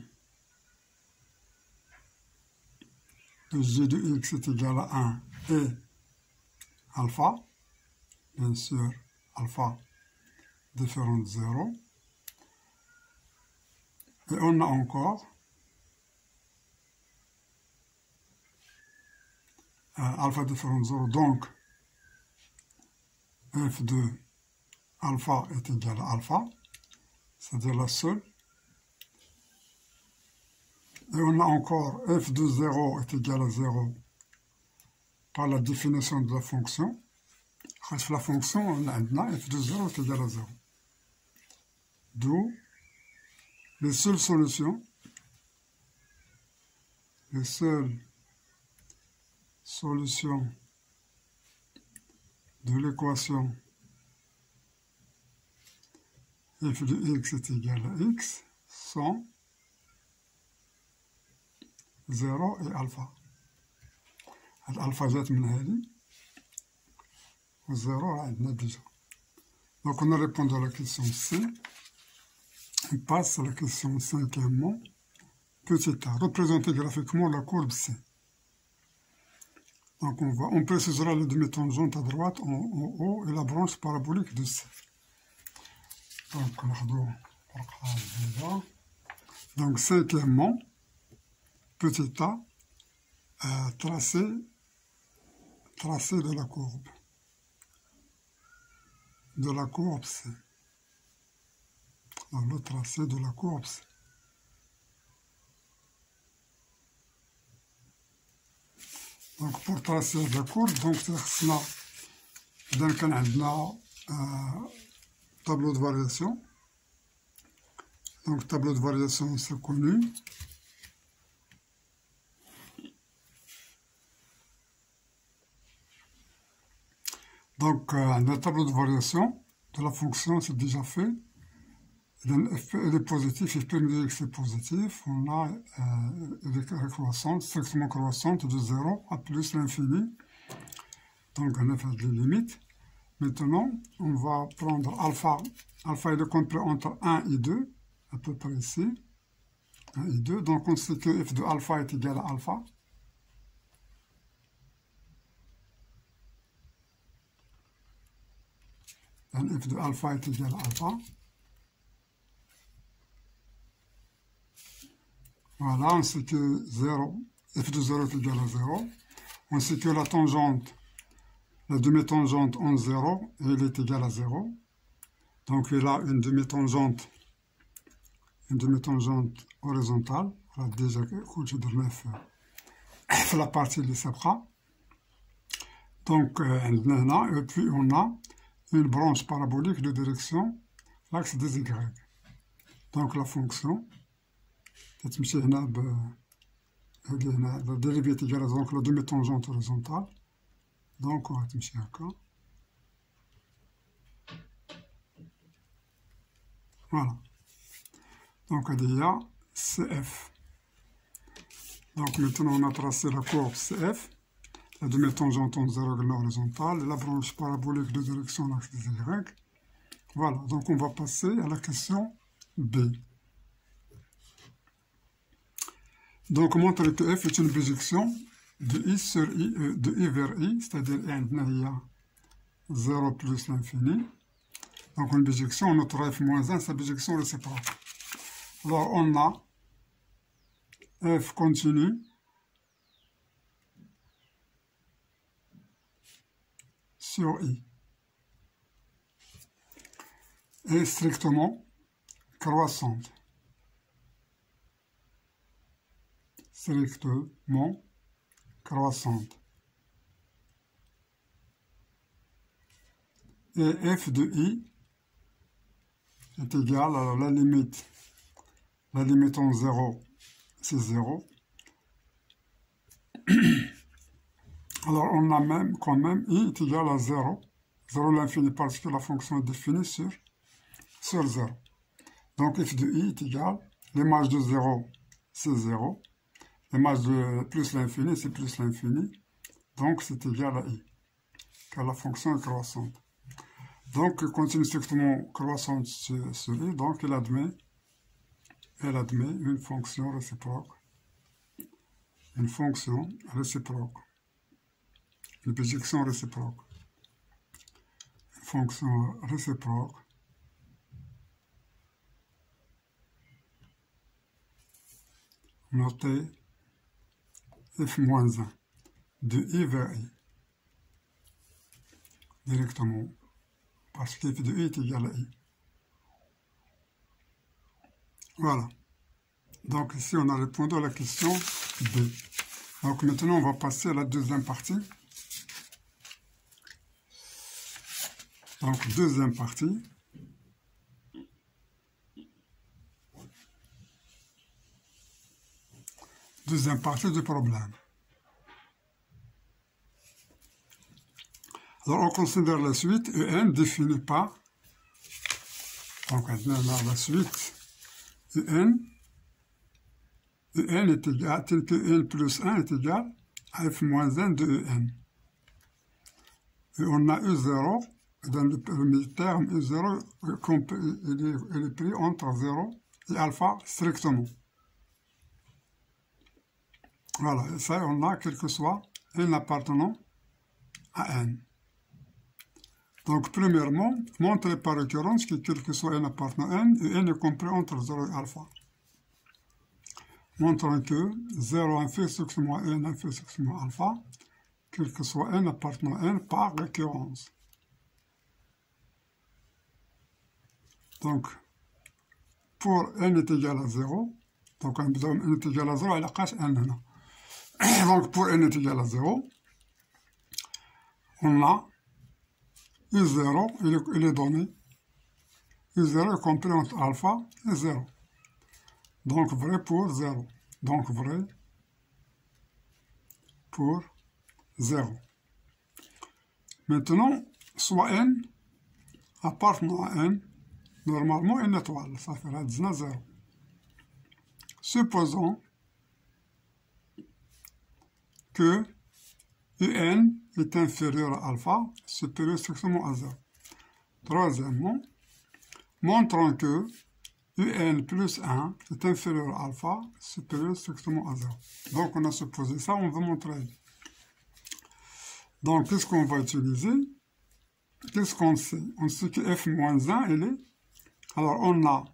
de g de x est égal à 1 et alpha, bien sûr alpha différent de 0. Et on a encore alpha différent de 0, donc f de alpha est égal à alpha, c'est-à-dire la seule. Et on a encore f de 0 est égal à 0 par la définition de la fonction. La fonction, on a f de 0 est égal à 0. D'où les seules solutions de l'équation f de x est égal à x sont 0 et alpha. Alpha جات من هذه و 0 عندنا déjà. Donc on a répondu à la question C. On passe à la question cinquièmement. Petit a, représenter graphiquement la courbe C. Donc on précisera les demi-tangentes à droite en haut et la branche parabolique de C. Donc donc cinquièmement, petit a, tracé de la courbe. C. Donc le tracé de la courbe C. Donc pour tracer la courbe, donc on a tableau de variation. Donc tableau de variation c'est connu. Donc le tableau de variation de la fonction c'est déjà fait. F est positif, f de x est positif, on a une croissante, strictement croissante de 0 à plus l'infini. Donc on a fait les limites. Maintenant, on va prendre alpha. Alpha est compris entre 1 et 2, à peu près ici. 1 et 2. Donc on sait que f de alpha est égal à alpha. Donc f de alpha est égal à alpha. Voilà, on sait que 0, f de 0 est égal à 0. On sait que la tangente, la demi-tangente en 0, elle est égale à 0. Donc il a une demi-tangente horizontale. On a déjà écouté de la partie de Sabra. Donc et puis on a une branche parabolique de direction l'axe des Y. Donc la fonction تمشي هنا هادي هنا لا ديريفيت إيكال دونك لا دومي طونجونت هوريزونتال دونك غتمشي هكا فوالا دونك هادي هي سي اف. دونك ميتون اون tracé la courbe CF, la demi-tangente en 0 horizontale et la branche parabolique de direction l'axe des Y. Voilà, donc on va passer à la question B. Donc, on montre que f est une projection de I sur I, de I vers I, c'est-à-dire 0 plus l'infini. Donc une bijection, notre f moins 1, c'est la bijection réciproque. Alors on a f continu sur i est strictement croissante. Strictement croissante. Et f de i est égal à la limite en 0, c'est 0. Alors on a même quand même i est égal à 0. 0 l'infini parce que la fonction est définie sur 0. Donc f de i est égal, l'image de 0 c'est 0. L'image de plus l'infini c'est plus l'infini. Donc c'est égal à i, car la fonction est croissante. Donc, continue strictement croissante sur i, donc elle admet une fonction réciproque. Une fonction réciproque. Une bijection réciproque. Une fonction réciproque. Notez f-1 de i vers i. Directement. Parce que f de i est égal à i. Voilà. Donc ici, on a répondu à la question B. Donc maintenant, on va passer à la deuxième partie. Donc, deuxième partie. Deuxième partie du problème. Alors, on considère la suite En définie par, donc maintenant, la suite En est égal, tel que En plus 1 est égal à f moins 1 de En. Et on a E0, dans le premier terme, E0, il est pris entre 0 et alpha strictement. Voilà, et ça, on a quel que soit N appartenant à N. Donc, premièrement, montrer par récurrence que quel que soit N appartenant à N, et N est compris entre 0 et alpha. Montrant que 0 inférieur strictement à N inférieur strictement à alpha, quel que soit N appartenant à N par récurrence. Donc, pour N est égal à 0, donc N est égal à 0, il a cache N. Donc, pour N est égal à 0, on a U0, il est donné. U0 est compris entre alpha et 0. Donc, vrai pour 0. Donc, vrai pour 0. Maintenant, soit N appartenant à N, normalement une étoile, ça fera 0. Supposons que Un est inférieur à alpha, supérieur strictement à 0. Troisièmement, montrons que Un plus 1 est inférieur à alpha, supérieur strictement à 0. Donc, on a supposé ça, on veut montrer. Donc, qu'est-ce qu'on va utiliser? Qu'est-ce qu'on sait? On sait que f moins 1, elle est. Alors, on a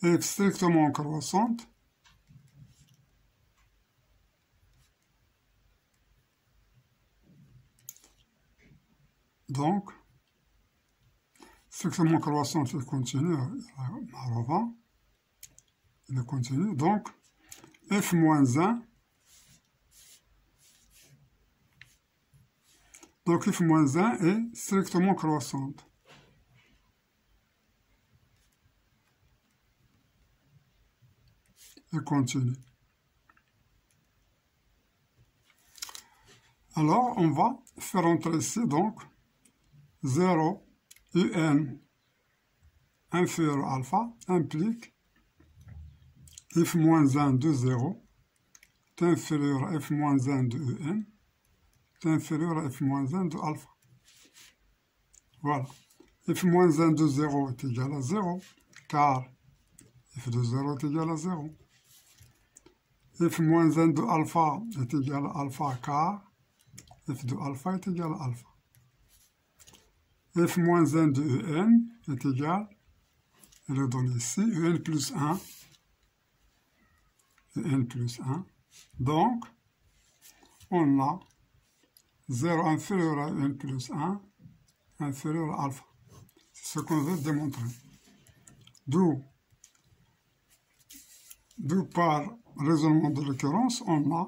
f strictement croissante. Donc, strictement croissante, il continue à revend. Il continue. Donc, f moins 1. Donc, f moins 1 est strictement croissante. Et continue. Alors, on va faire entrer ici, donc, 0 Un inférieur à alpha implique f moins 1 de 0 est inférieur à f moins 1 de En est inférieur à f moins 1 de alpha. Voilà. F moins 1 de 0 est égal à 0, car f de 0 est égal à 0. F moins 1 de alpha est égal à alpha, car f de alpha est égal à alpha. f moins 1 de en est égal, elle est donnée ici, en plus 1, en plus 1. Donc, on a 0 inférieur à n plus 1, inférieur à alpha. C'est ce qu'on veut démontrer. D'où par raisonnement de l'occurrence, on a,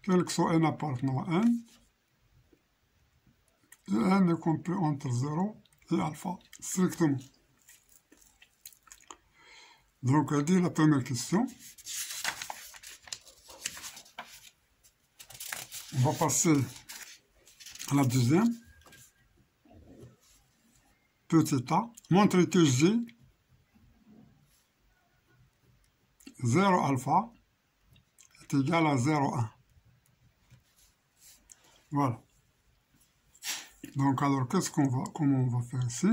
quel que soit n appartenant à n, et n est compris entre 0 et alpha, strictement. Donc, elle dit la première question. On va passer à la deuxième. Petit a, montrer que J 0 alpha est égal à 0, 1. Voilà. Donc, alors, comment on va faire ici?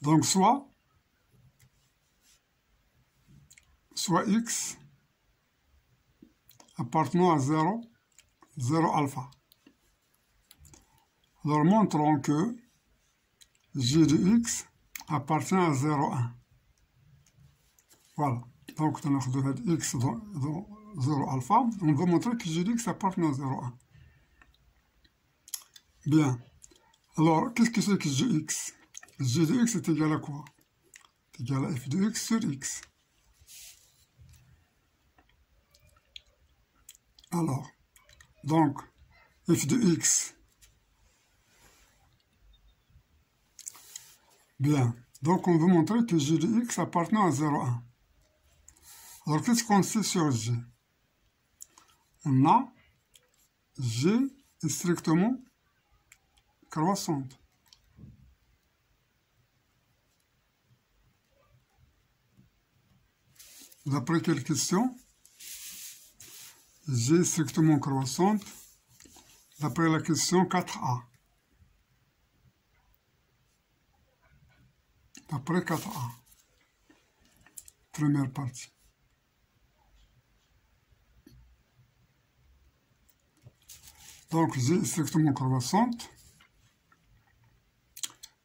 Donc, soit x appartenant à 0, 0 alpha. Alors, montrons que J de x appartient à 0, 1. Voilà. Donc, on a x dans 0 alpha. On veut montrer que J de x appartient à 0, 1. Bien. Alors, qu'est-ce que c'est que Gx? G de x est égal à quoi? C'est égal à f de x sur x. Alors, donc, f de x. Bien. Donc, on veut montrer que G de x appartient à 0, 1. Alors, qu'est-ce qu'on sait sur G? On a G est strictement croissante. D'après quelle question? G est strictement croissante. D'après la question 4a. D'après 4a. Première partie. Donc, G est strictement croissante.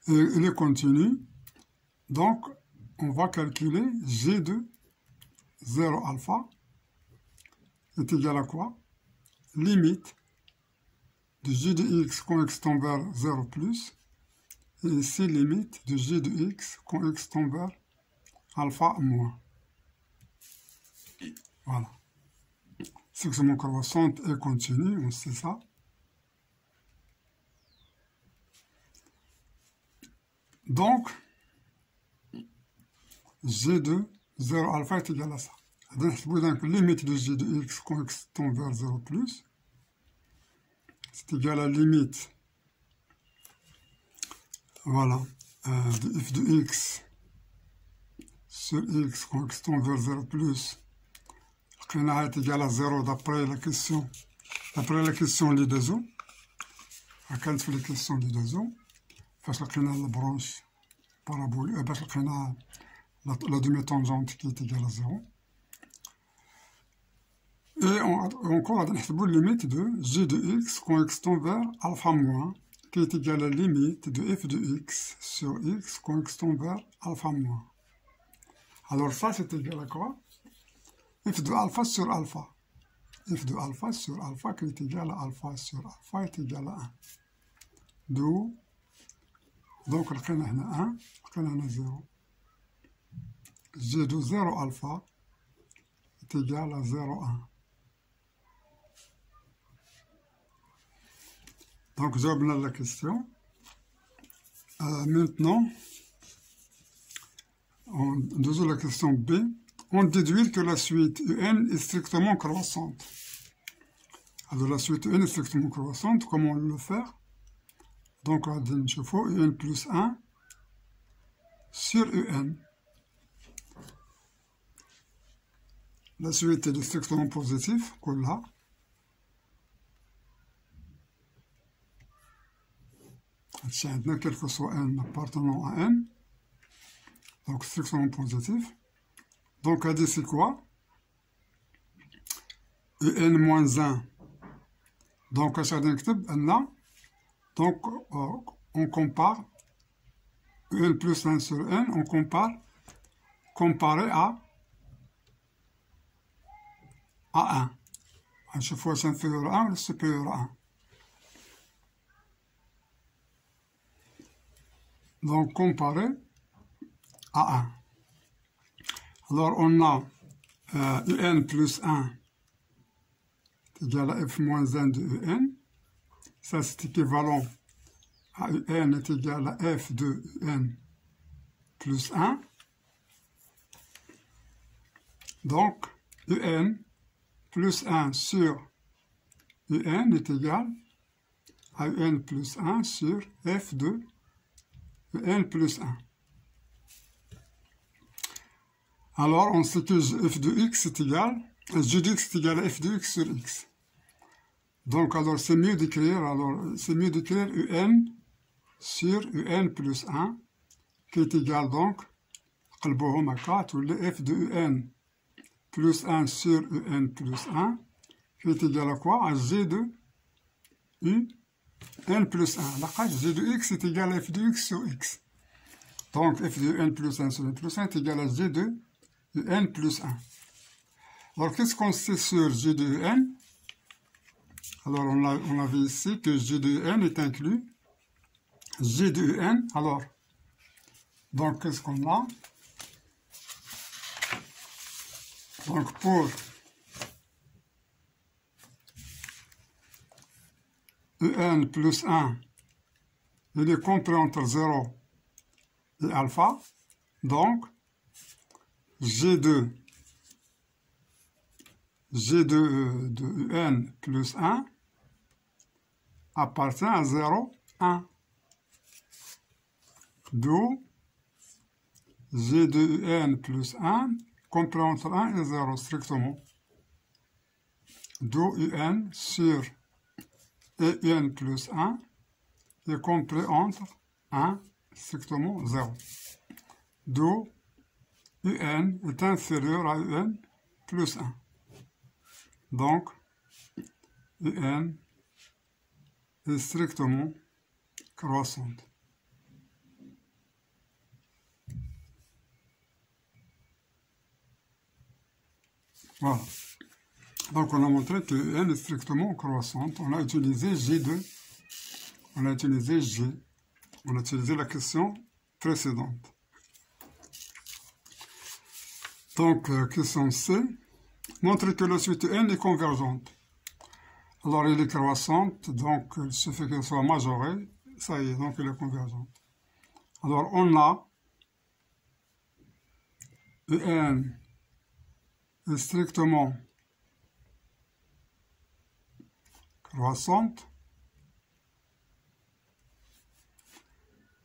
Et elle est continue. Donc, on va calculer G de 0 alpha est égal à quoi? Limite de J de x quand x tend vers 0 plus. Et ici, limite de J de x quand x tend vers alpha moins. Voilà. Strictement croissante et continue, on sait ça. Donc, G de 0 alpha est égal à ça. Donc, limite de G de x quand x tend vers 0 plus, c'est égal à limite, voilà, de f de x sur x quand x tend vers 0 plus, le est égal à 0 d'après la question liaison. كانت في الكيسيون liaison. فاش لقينا البرونش بارابول باش لقينا la demi-tangente qui est égale à 0. Et encore, on a la limite de g de x quand x tend vers alpha moins, qui est égale à la limite de f de x sur x quand x tend vers alpha moins. Alors ça, c'est égal à quoi? F de alpha sur alpha. F de alpha sur alpha qui est égal à alpha sur alpha est égal à 1. D'où, donc, on a 1, on a 0. G de 0 alpha est égal à 0, 1. Donc, j'ai oublié la question. Maintenant, on résout la question B. On déduit que la suite UN est strictement croissante. Alors, la suite UN est strictement croissante. Comment le faire? Donc, on dit qu'il faut UN plus 1 sur UN. La suite est strictement positive, comme là. Quel que soit n appartenant à n. Donc, strictement positif. Donc, on dit c'est quoi? En moins 1 Donc, donc on compare un plus 1 sur n, on compare comparé à 1. À chaque fois c'est inférieur à 1 ou supérieur à 1. Donc, comparé à 1. Alors, on a un plus 1 égal à f moins 1 de un. Ça, c'est équivalent à un est égal à f de un plus 1. Donc, un plus 1 sur un est égal à un plus 1 sur f de un plus 1. Alors, on sait que f de x est égal, g de x est égal à f de x sur x. Donc, alors, c'est mieux d'écrire un sur un plus 1, qui est égal donc, قلبوهم هكا تولي f de un plus 1 sur un plus 1, qui est égal à quoi? À g de un plus 1. La g de x est égal à f de x sur x. Donc, f de n plus 1 sur n plus 1 est égal à g de n plus 1. Alors, qu'est-ce qu'on sait sur g de n? Alors, on avait ici que g de n est inclus. G de n, alors, donc, qu'est-ce qu'on a? Donc, pour en plus 1, il est compris entre 0 et alpha. Donc, G de n plus 1 appartient à 0, 1. D'où G de n plus 1 compris entre 1 et 0 strictement. D'où un sur n plus 1 est compris entre 1 strictement 0. D'où un est inférieur à un plus 1. Donc, un est strictement croissante. Voilà. Donc, on a montré que n est strictement croissante. On a utilisé G2. On a utilisé G. On a utilisé la question précédente. Donc, question C. Montrer que la suite n est convergente. Alors, elle est croissante, donc il suffit qu'elle soit majorée. Ça y est, donc elle est convergente. Alors, on a n est strictement croissante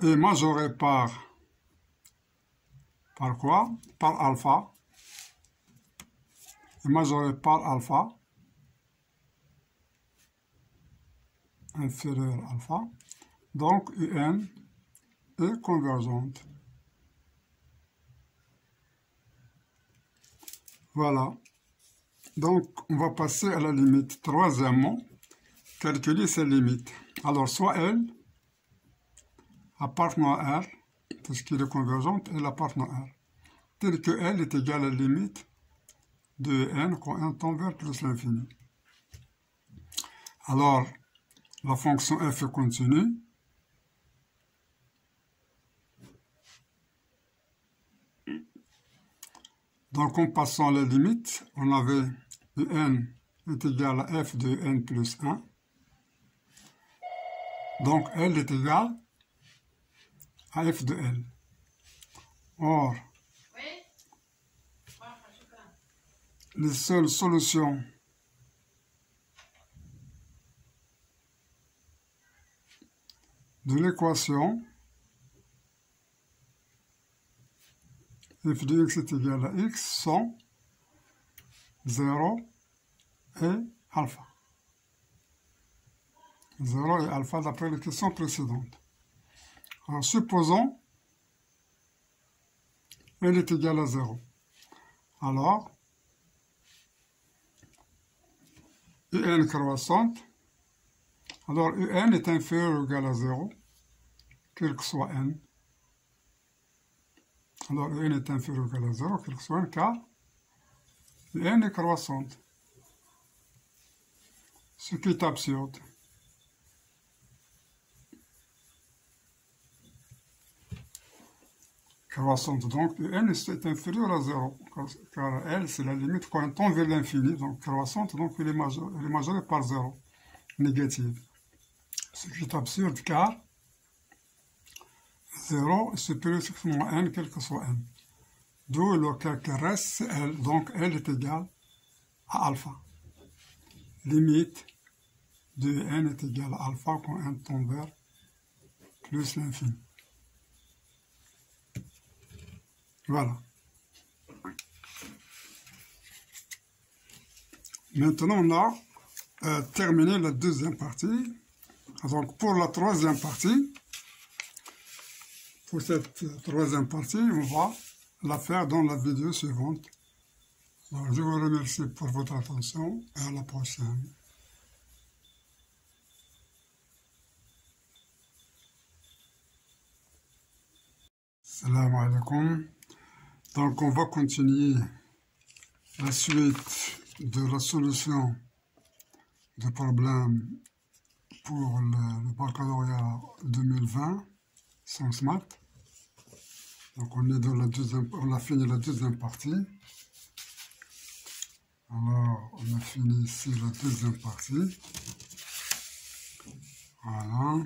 et majorée par quoi? Par alpha. Et majorée par alpha, inférieur à alpha. Donc, un est convergente. Voilà. Donc, on va passer à la limite. Troisièmement, calculer ses limites. Alors, soit L appartenant à R, puisqu'il est convergente, elle appartenant à R, tel que L est égal à la limite de n quand n tend vers plus l'infini. Alors, la fonction f est continue. Donc, en passant la limite, on avait n est égal à f de n plus 1. Donc, L est égal à f de L. Or, les seules solutions de l'équation f de x est égal à x sont 0 et alpha. 0 et alpha d'après les questions précédentes. Alors, supposons L est égal à 0. Alors, n croissante Alors, un est inférieur ou égal à 0, quel que soit n. Alors, un est inférieur ou égal à 0, quel que soit n, car n est croissante. Ce qui est absurde. Croissante, donc n est inférieur à 0, car L, c'est la limite quand on tend vers l'infini, donc croissante, donc elle est majorée par 0, négative. Ce qui est absurde, car 0 est supérieur à n, quel que soit n. D'où le cas qui reste, c'est L, donc L est égal à alpha. Limite de n est égal à alpha quand n tend vers plus l'infini. Voilà. Maintenant, on a terminé la deuxième partie. Donc, pour la troisième partie, pour cette troisième partie, on va la faire dans la vidéo suivante. Alors, je vous remercie pour votre attention et à la prochaine. Salam alaikum. Donc, on va continuer la suite de la solution du problème pour le baccalauréat 2020, sciences maths. Donc, on est dans la deuxième, on a fini la deuxième partie. Alors, on a fini ici la deuxième partie. Voilà.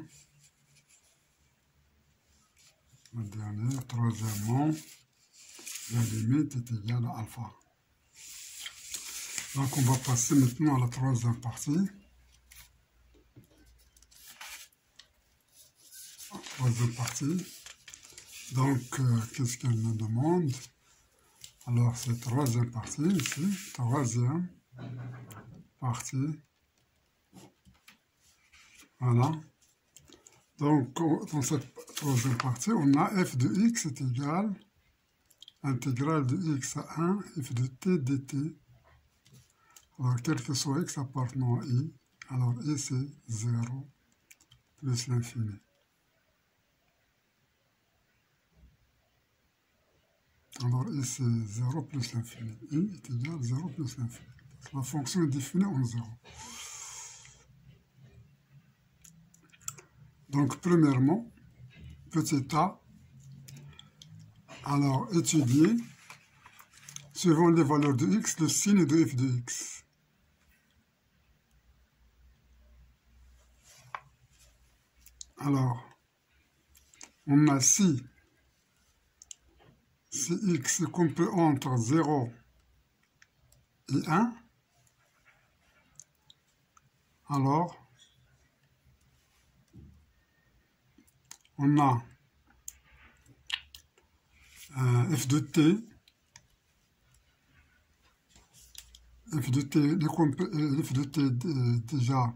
Le dernier, troisièmement, la limite est égale à alpha. Donc, on va passer maintenant à la troisième partie. Troisième partie. Donc, qu'est-ce qu'elle nous demande? Alors, c'est troisième partie ici. Troisième partie. Voilà. Donc, dans cette troisième partie, on a f de x est égal à intégrale de x à 1, f de t dt. Alors, quel que soit x appartenant à i, alors i c'est 0 plus l'infini. Alors, i c'est 0 plus l'infini. I est égal à 0 plus l'infini. La fonction est définie en 0. Donc, premièrement, petit a, alors étudier, suivant les valeurs de x, le signe de f de x. Alors, on a si x est compris entre 0 et 1, alors on a f de t, déjà,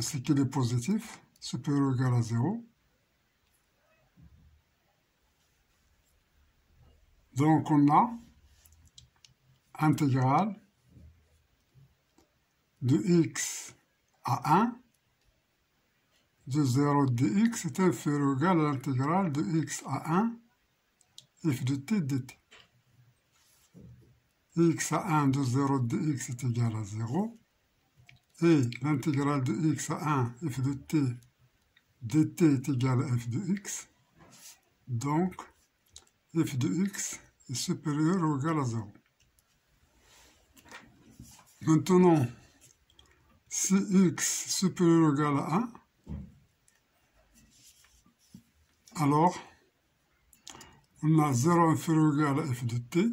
c'est qu'il est positif, supérieur ou égal à 0. Donc on a intégrale de x à 1 de 0 dx est inférieur ou égal à l'intégrale de x à 1 f de t dt. X à 1 de 0 dx est égal à 0 et l'intégrale de x à 1 f de t dt est égal à f de x. Donc f de x est supérieur ou égal à 0. Maintenant, si x est supérieur ou égal à 1, alors on a 0 inférieur ou égal à f de t,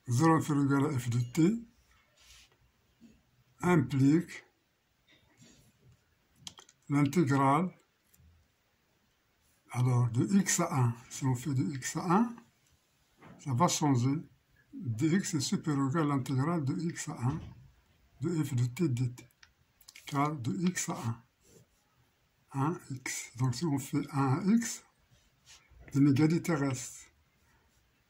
0 inférieur ou égal à f de t implique l'intégrale alors de x à 1. Si on fait de x à 1, ça va changer. Dx est supérieur ou égal à l'intégrale de x à 1 de f de t dt. Car de x à 1, 1x. Donc si on fait 1 à x, l'inégalité reste,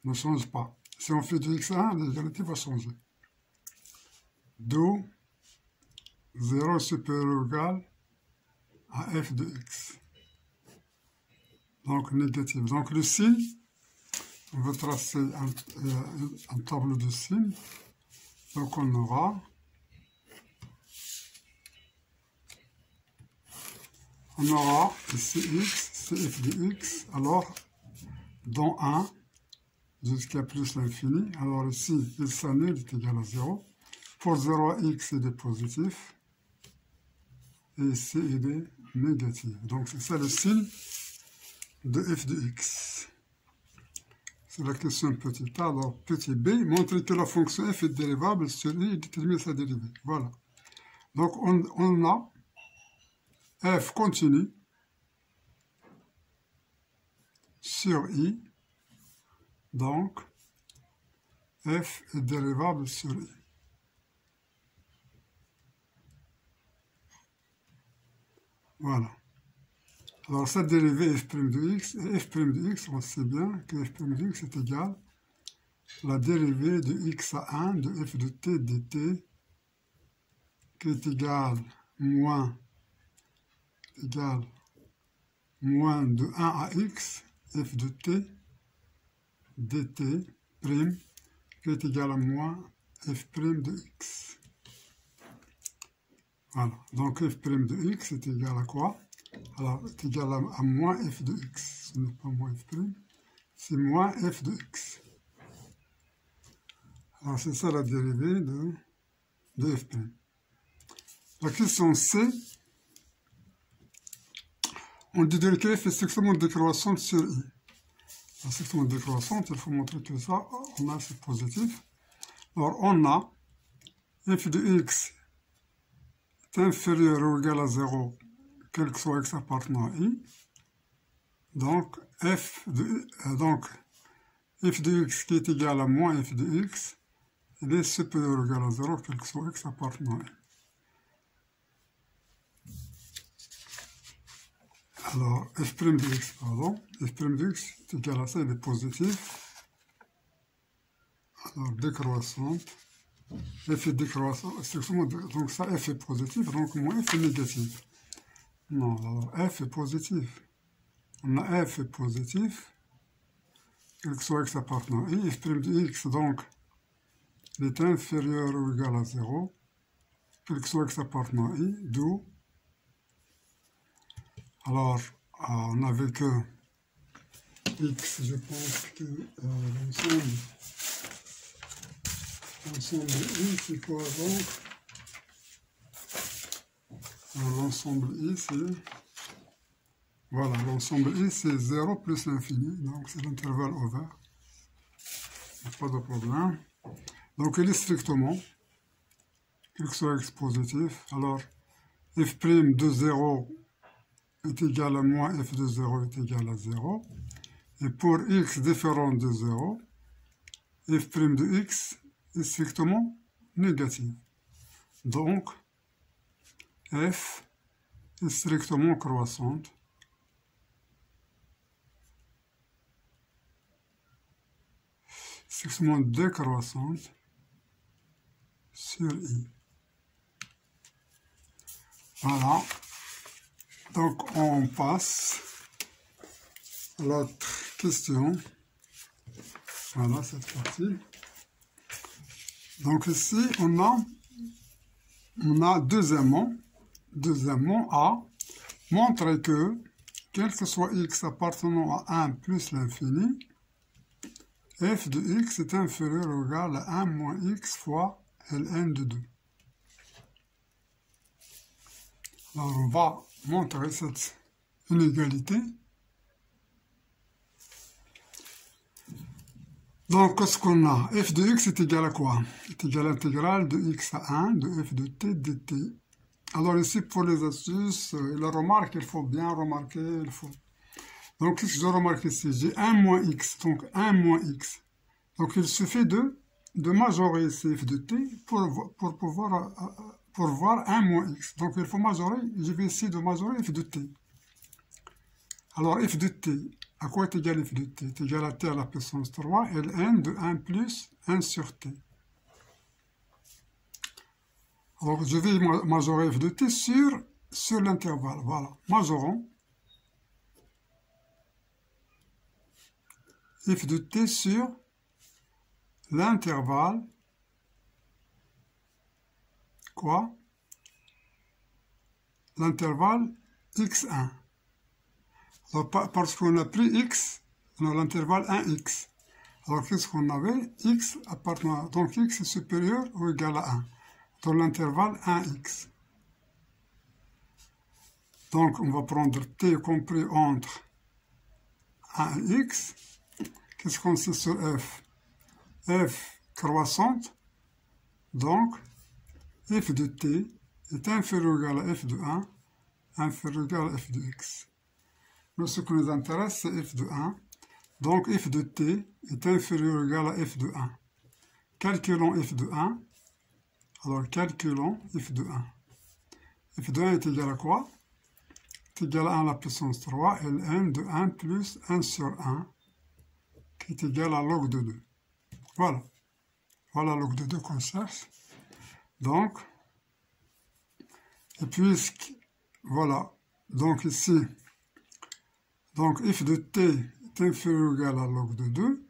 ne change pas. Si on fait de x à 1, l'égalité va changer. D'où 0 supérieur ou égal à f de x. Donc négatif. Donc le signe, on va tracer un tableau de signes. Donc on aura ici x, c'est f de x. Alors dans 1 jusqu'à plus l'infini. Alors ici, il s'annule, est égal à 0. Pour 0 à x, il est positif. Et ici, il est négatif. Donc c'est ça le signe de f de x. C'est la question petit a. Alors petit b, montrer que la fonction f est dérivable sur i et déterminer sa dérivée. Voilà. Donc on a f continue sur i. Donc f est dérivable sur i. Voilà. Alors cette dérivée f' de x, et f' de x, on sait bien que f' de x est égal à la dérivée de x à 1 de f de t dt, qui est égal moins de 1 à x, f de t dt prime, qui est égal à moins f' de x. Voilà, donc f' de x est égal à quoi? Alors, c'est égal à moins f de x. Ce n'est pas moins f', c'est moins f de x. Alors, c'est ça la dérivée de f'. La question C, on dit que f est strictement décroissante sur i. La strictement décroissante, il faut montrer que ça, on a c'est positif. Alors, on a f de x est inférieur ou égal à 0, quel que soit x appartenant à i. Donc, f de x qui est égal à moins f de x, il est supérieur ou égal à 0, quel que soit x appartenant à i. Alors, f' de x, pardon, f' de x est égal à ça, il est positif. Alors, décroissante. F est décroissant, donc ça, f est positif, donc moins f est négatif. Non, alors f est positif. On a f est positif, quel que soit x appartenant à i, f' de x, donc, il est inférieur ou égal à 0, quel que soit x appartenant à i, d'où, alors, on n'avait que x, je pense que l'ensemble de i, c'est quoi donc? L'ensemble i, c'est... Voilà, l'ensemble i, c'est 0 plus l'infini, donc c'est l'intervalle ouvert. Il n'y a pas de problème. Donc, il est strictement, quel que soit x positif, alors f' de 0 est égal à moins f de 0 est égal à 0. Et pour x différent de 0, f' de x est strictement négatif. Donc, f est strictement croissante. Strictement décroissante sur i. Voilà. Donc, on passe à l'autre question. Voilà cette partie. Donc ici, on a deuxièmement à montrer que, quel que soit x appartenant à 1 plus l'infini, f de x est inférieur ou égal à 1 moins x fois ln de 2. Alors on va montrer cette inégalité. Donc, qu'est-ce qu'on a? F de x est égal à quoi? Est égal à l'intégrale de x à 1 de f de t dt. Alors ici, pour les astuces et la remarque, il faut bien remarquer, Donc, qu'est-ce que je remarque ici? J'ai 1 moins x, donc 1 moins x. Donc, il suffit de majorer ici f de t pour voir 1 moins x. Donc, il faut majorer, je vais essayer de majorer f de t. Alors, f de t, à quoi est égal f de t? Est égal à t à la puissance 3, ln de 1 plus 1 sur t. Alors, je vais majorer f de t sur sur l'intervalle. Voilà, majorons f de t sur l'intervalle, quoi? L'intervalle x1. Alors, parce qu'on a pris x dans l'intervalle 1x. Alors, qu'est-ce qu'on avait? X appartenant, donc x est supérieur ou égal à 1 dans l'intervalle 1x. Donc, on va prendre t compris entre 1 et x. Qu'est-ce qu'on sait sur f? F croissante. Donc, f de t est inférieur ou égal à f de 1, inférieur ou égal à f de x. Mais ce qui nous intéresse, c'est f de 1. Donc, f de t est inférieur ou égal à f de 1. Calculons f de 1. Alors, calculons f de 1. f de 1 est égal à quoi? C'est égal à 1 à la puissance 3, ln de 1 plus 1 sur 1, qui est égal à log de 2. Voilà. Voilà log de 2 qu'on cherche. Donc, et puisque, voilà, donc ici, donc f de t est inférieur ou égal à log de 2,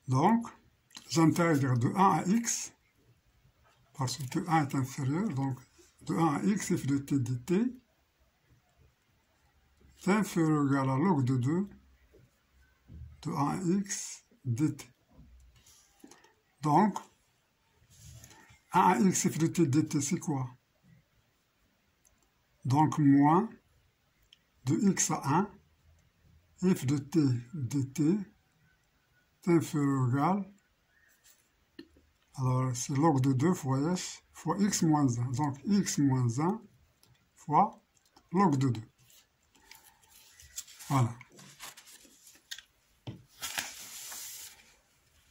donc, j'intègre de 1 à x, parce que 1 est inférieur, donc de 1 à x, f de t dt est inférieur ou égal à log de 2 de 1 à x dt. Donc, 1 à x f de t dt, c'est quoi? Donc, moins de x à 1, f de t dt est inférieur ou égal, alors c'est log de 2 fois s fois x moins 1. Donc, x moins 1 fois log de 2. Voilà.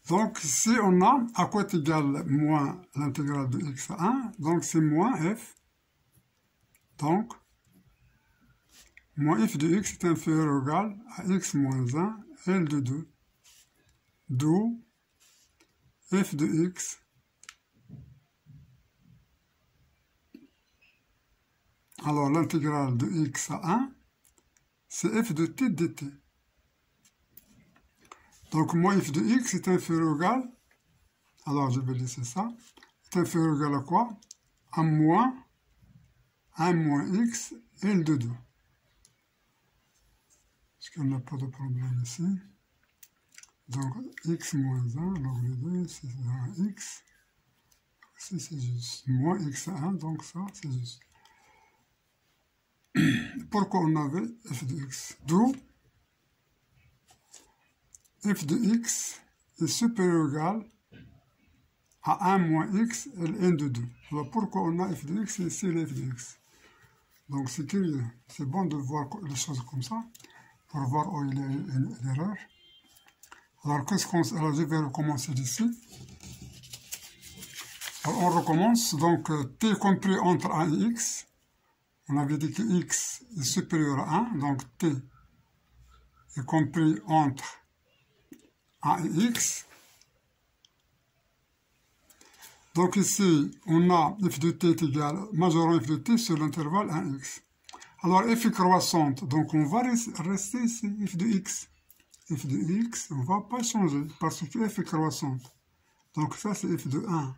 Donc, ici, on a à quoi est égal moins l'intégrale de x à 1. Donc, c'est moins f. Donc, moins f de x est inférieur ou égal à x moins 1, L de 2. D'où f de x alors l'intégrale de x à 1, c'est f de t dt. Donc, moins f de x est inférieur ou égal, alors je vais laisser ça, est inférieur ou égal à quoi? À moins 1 moins x, L de 2. Parce qu'on n'a pas de problème ici. Donc, x moins 1, log de 2, c'est un x. Ici, c'est juste. Moins x à 1, donc ça, c'est juste. Pourquoi on avait f de x? D'où f de x est supérieur ou égal à 1 moins x, ln de 2. Alors, pourquoi on a f de x et ici f de x? Donc, c'est curieux. C'est bon de voir les choses comme ça, pour voir où il y a l'erreur. Alors, alors, je vais recommencer d'ici. Alors, on recommence. Donc, t compris entre 1 et x. On avait dit que x est supérieur à 1. Donc, t est compris entre 1 et x. Donc, ici, on a f de t est égal, majorant f de t sur l'intervalle 1x. Alors, f est croissante. Donc, on va rester ici, f de x. F de x, on ne va pas changer parce que f est croissante. Donc ça, c'est f de 1.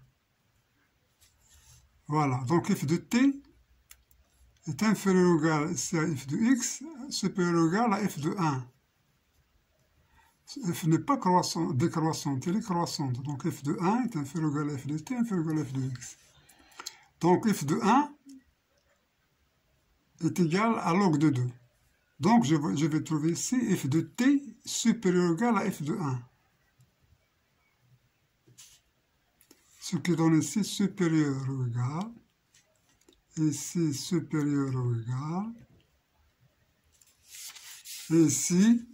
Voilà, donc f de t est inférieur ou égal ici à f de x, supérieur ou égal à f de 1. F n'est pas décroissante, elle est croissante. Donc f de 1 est inférieur ou égal à f de t, inférieur ou égal à f de x. Donc f de 1 est égal à log de 2. Donc, je vais trouver ici f de t supérieur ou égal à f de 1. Ce qui donne ici supérieur ou égal. Ici, supérieur ou égal. Ici,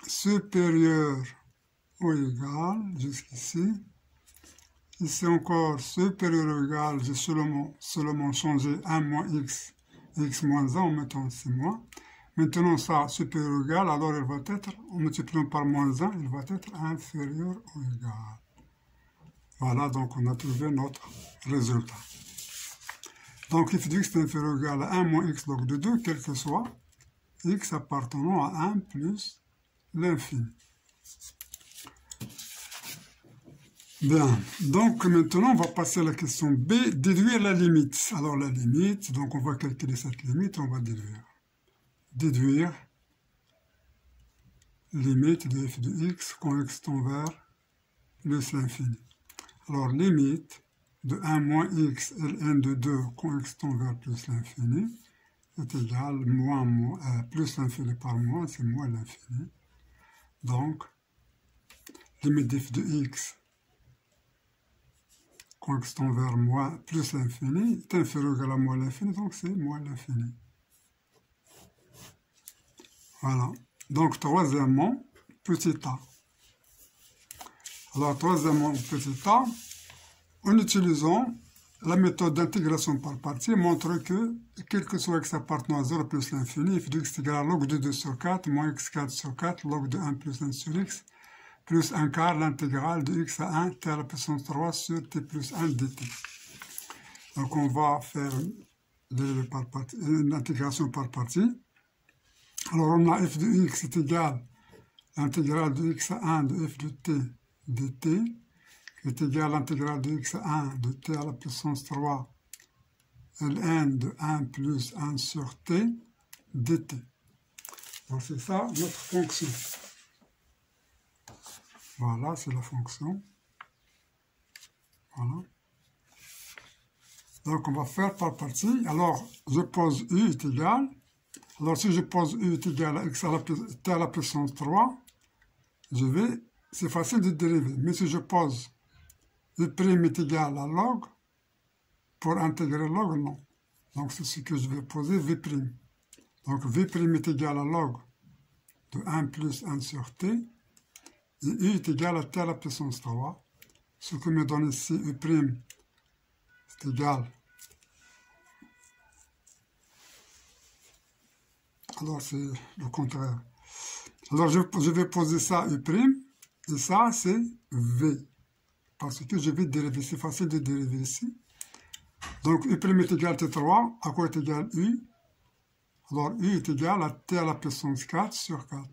supérieur ou égal, jusqu'ici. Ici encore, supérieur ou égal, j'ai seulement changé 1 moins x, x moins 1 en mettant ici moins. Maintenant, ça, supérieur ou égal, alors il va être, en multipliant par moins 1, il va être inférieur ou égal. Voilà, donc on a trouvé notre résultat. Donc f de x est inférieur ou égal à 1 moins x log de 2, quel que soit x appartenant à 1 plus l'infini. Bien, donc maintenant on va passer à la question B, déduire la limite. Alors la limite, donc on va calculer cette limite, on va déduire. Déduire limite de f de x quand x tend vers plus l'infini. Alors limite de 1 moins x ln de 2 quand x tend vers plus l'infini est égal plus l'infini par moins, c'est moins l'infini. Donc limite de f de x quand x tend vers plus l'infini est inférieur ou égal à moins l'infini, donc c'est moins l'infini. Voilà. Donc troisièmement, petit a. Alors troisièmement, petit a, en utilisant la méthode d'intégration par partie, montre que, quel que soit x appartenant à 0 plus l'infini, f de x est égal à log de 2 sur 4, moins x4 sur 4, log de 1 plus 1 sur x, plus 1 quart l'intégrale de x à 1, t à la puissance 3 sur t plus 1 dt. Donc on va faire une intégration par partie. Alors on a f de x est égal à l'intégrale de x à 1 de f de t dt, qui est égal à l'intégrale de x à 1 de t à la puissance 3 ln de 1 plus 1 sur t dt. Donc c'est ça notre fonction. Voilà, c'est la fonction. Voilà. Donc on va faire par partie. Alors je pose u est égal. Alors si je pose u est égal à x à la t à la puissance 3, c'est facile de dériver. Mais si je pose u' est égal à log, pour intégrer log, non. Donc c'est ce que je vais poser v'. Donc v' est égal à log de 1 plus 1 sur t, et u est égal à t à la puissance 3. Ce que me donne ici u' c'est égal. Alors c'est le contraire. Alors je vais poser ça u', et ça c'est v. Parce que je vais dériver, c'est facile de dériver ici. Donc u' est égal à t3, à quoi est égal u? Alors u est égal à t à la puissance 4 sur 4.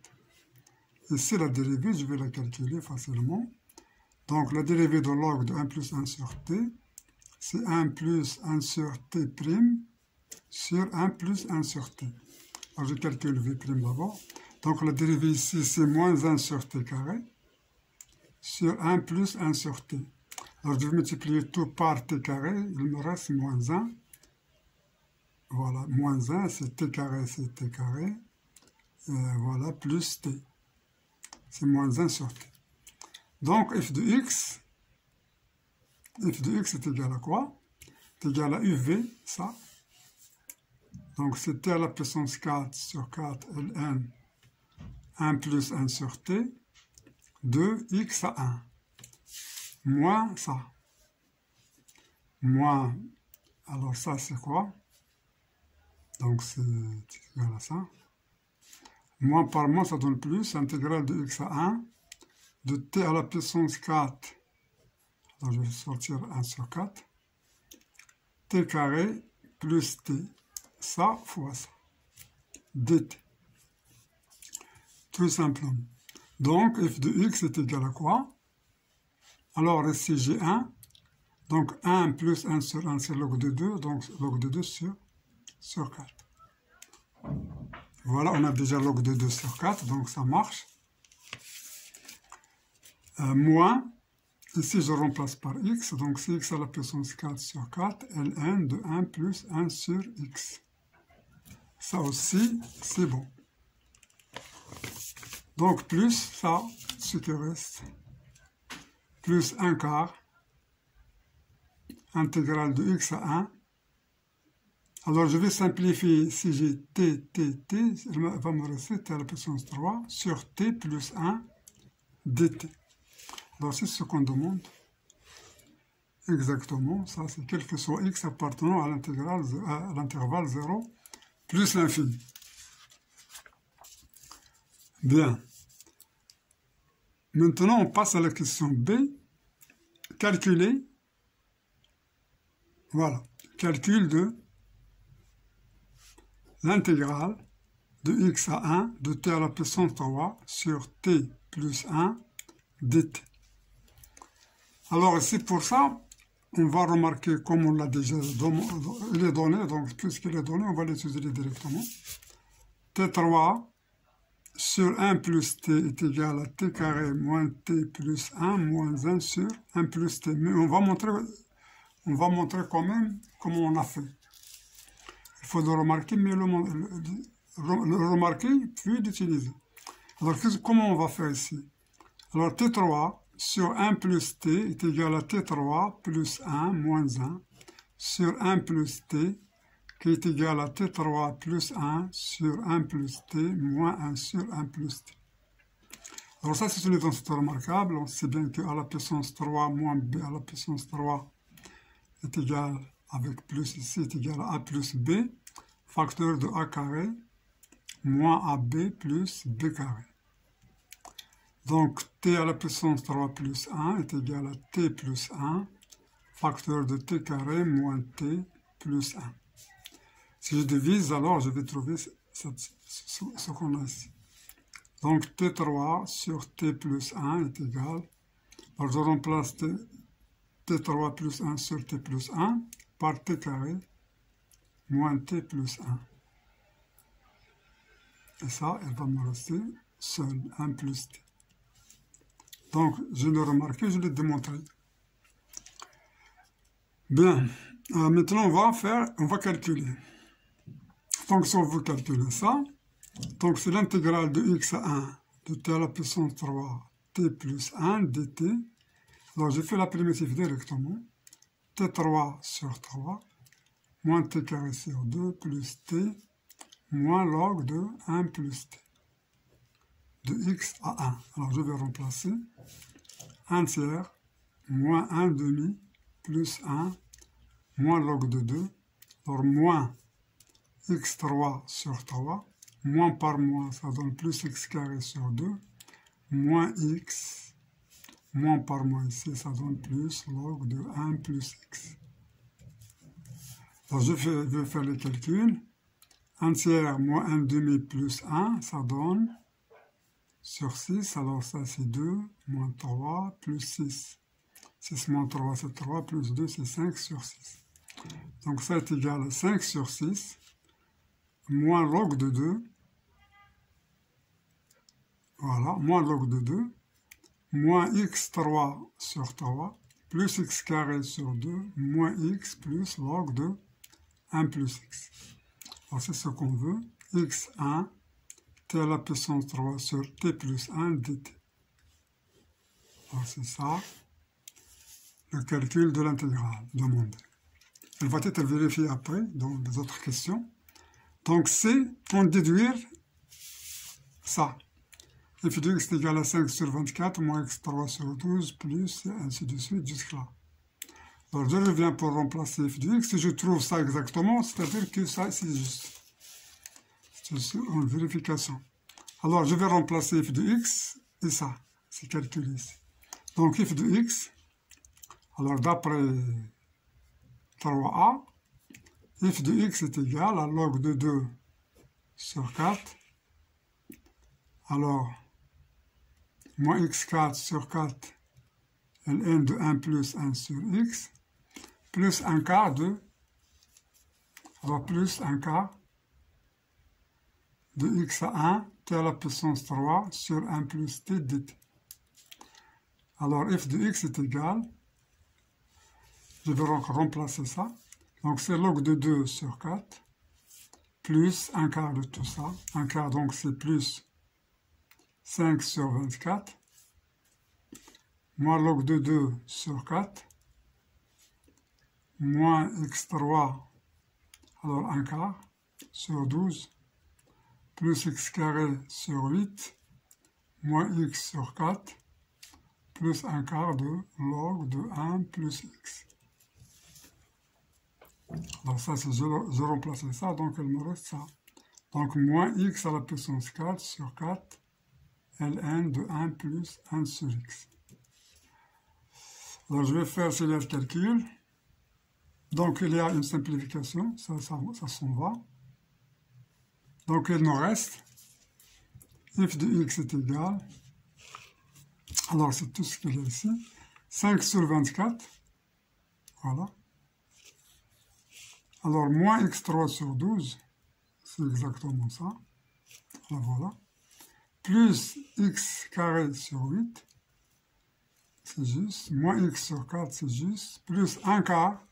Ici la dérivée, je vais la calculer facilement. Donc la dérivée de log de 1 plus 1 sur t, c'est 1 plus 1 sur t' sur 1 plus 1 sur t. Alors je calcule v' d'abord. Donc la dérivée ici, c'est moins 1 sur t carré sur 1 plus 1 sur t. Alors je vais multiplier tout par t carré, il me reste moins 1. Voilà, moins 1, c'est t carré, c'est t carré. Voilà, plus t. C'est moins 1 sur t. Donc f de x est égal à quoi? C'est égal à uv, ça. Donc c'est t à la puissance 4 sur 4 ln 1 plus 1 sur t de x à 1. Moins ça. Moins, alors ça c'est quoi? Donc c'est égal à ça. Moins par moins ça donne plus, intégrale de x à 1 de t à la puissance 4. Alors je vais sortir 1 sur 4. T carré plus t. Ça fois ça. dt. Tout simplement. Donc f de x est égal à quoi? Alors ici j'ai 1. Donc 1 plus 1 sur 1 c'est log de 2. Donc log de 2 sur 4. Voilà, on a déjà log de 2 sur 4. Donc ça marche. Moins. Ici je remplace par x. Donc c'est x à la puissance 4 sur 4. ln de 1 plus 1 sur x. Ça aussi, c'est bon. Donc plus ça, ce qui reste, plus 1 quart, intégrale de x à 1. Alors je vais simplifier, si j'ai t, il va me rester t à la puissance 3 sur t plus 1 dt. Alors c'est ce qu'on demande. Exactement, ça c'est quel que soit x appartenant à l'intervalle 0 plus l'infini. Bien. Maintenant, on passe à la question B. Calculer. Voilà. Calcul de l'intégrale de x à 1 de t à la puissance 3 sur t plus 1 dt. Alors ici, pour ça, on va remarquer, comme on l'a déjà donné, donc puisqu'il est donné, on va l'utiliser directement. T3 sur 1 plus t est égal à t carré moins t plus 1 moins 1 sur 1 plus t. Mais on va montrer quand même comment on a fait. Il faut le remarquer, mais le remarquer, puis l'utiliser. Alors, comment on va faire ici? Alors, t3 sur 1 plus t est égal à t3 plus 1 moins 1 sur 1 plus t qui est égal à t3 plus 1 sur 1 plus t moins 1 sur 1 plus t. Alors ça, c'est une identité remarquable. On sait bien que a à la puissance 3 moins b à la puissance 3 est égal, avec plus ici, est égal à a plus b, facteur de a carré moins ab plus b carré. Donc, t à la puissance 3 plus 1 est égal à t plus 1, facteur de t carré moins t plus 1. Si je divise, alors je vais trouver ce qu'on a ici. Donc, t3 sur t plus 1 est égal, alors je remplace t3 plus 1 sur t plus 1 par t carré moins t plus 1. Et ça, elle va me rester seule, 1 plus t. Donc, je l'ai remarqué, je l'ai démontré. Bien, maintenant on va calculer. Donc, si on veut calculer ça, donc c'est l'intégrale de x à 1 de t à la puissance 3 t plus 1 dt. Alors, j'ai fait la primitive directement. t3 sur 3 moins t carré sur 2 plus t moins log de 1 plus t de x à 1. Alors, je vais remplacer 1 tiers moins 1 demi plus 1 moins log de 2. Alors, moins x3 sur 3, moins par moins, ça donne plus x carré sur 2, moins x, moins par moins ici, ça donne plus log de 1 plus x. Alors, je vais faire les calculs. 1 tiers moins 1 demi plus 1, ça donne sur 6, alors ça c'est 2, moins 3, plus 6. 6 moins 3 c'est 3, plus 2 c'est 5 sur 6. Donc ça est égal à 5 sur 6, moins log de 2, voilà, moins log de 2, moins x3 sur 3, plus x carré sur 2, moins x plus log de 1 plus x. Alors c'est ce qu'on veut, x1, t à la puissance 3 sur t plus 1 dt. Alors c'est ça, le calcul de l'intégrale demandée. Elle va être vérifiée après dans les autres questions. Donc c'est en déduire ça. f de x est égal à 5 sur 24 moins x3 sur 12 plus et ainsi de suite jusque là. Alors je reviens pour remplacer f de x. Si je trouve ça exactement, c'est-à-dire que ça c'est juste. C'est en vérification. Alors je vais remplacer f de x et ça, c'est calculé ici. Donc f de x, alors d'après 3a, f de x est égal à log de 2 sur 4. Alors, moins x4 sur 4, ln de 1 plus 1 sur x, plus un quart de, alors plus un quart de x à 1, t à la puissance 3 sur 1 plus t dt. Alors, f de x est égal, je vais remplacer ça. Donc, c'est log de 2 sur 4, plus un quart de tout ça. Un quart, donc, c'est plus 5 sur 24, moins log de 2 sur 4, moins x3, alors un quart, sur 12, plus x carré sur 8, moins x sur 4, plus un quart de log de 1 plus x. Alors ça, c'est je remplace ça, donc il me reste ça. Donc moins x à la puissance 4 sur 4, ln de 1 plus 1 sur x. Alors je vais faire le calcul. Donc il y a une simplification, ça s'en va. Donc il nous reste f de x est égal, alors c'est tout ce qu'il y a ici, 5 sur 24, voilà. Alors moins x3 sur 12, c'est exactement ça, voilà. Plus x carré sur 8, c'est juste, moins x sur 4, c'est juste, plus 1 quart,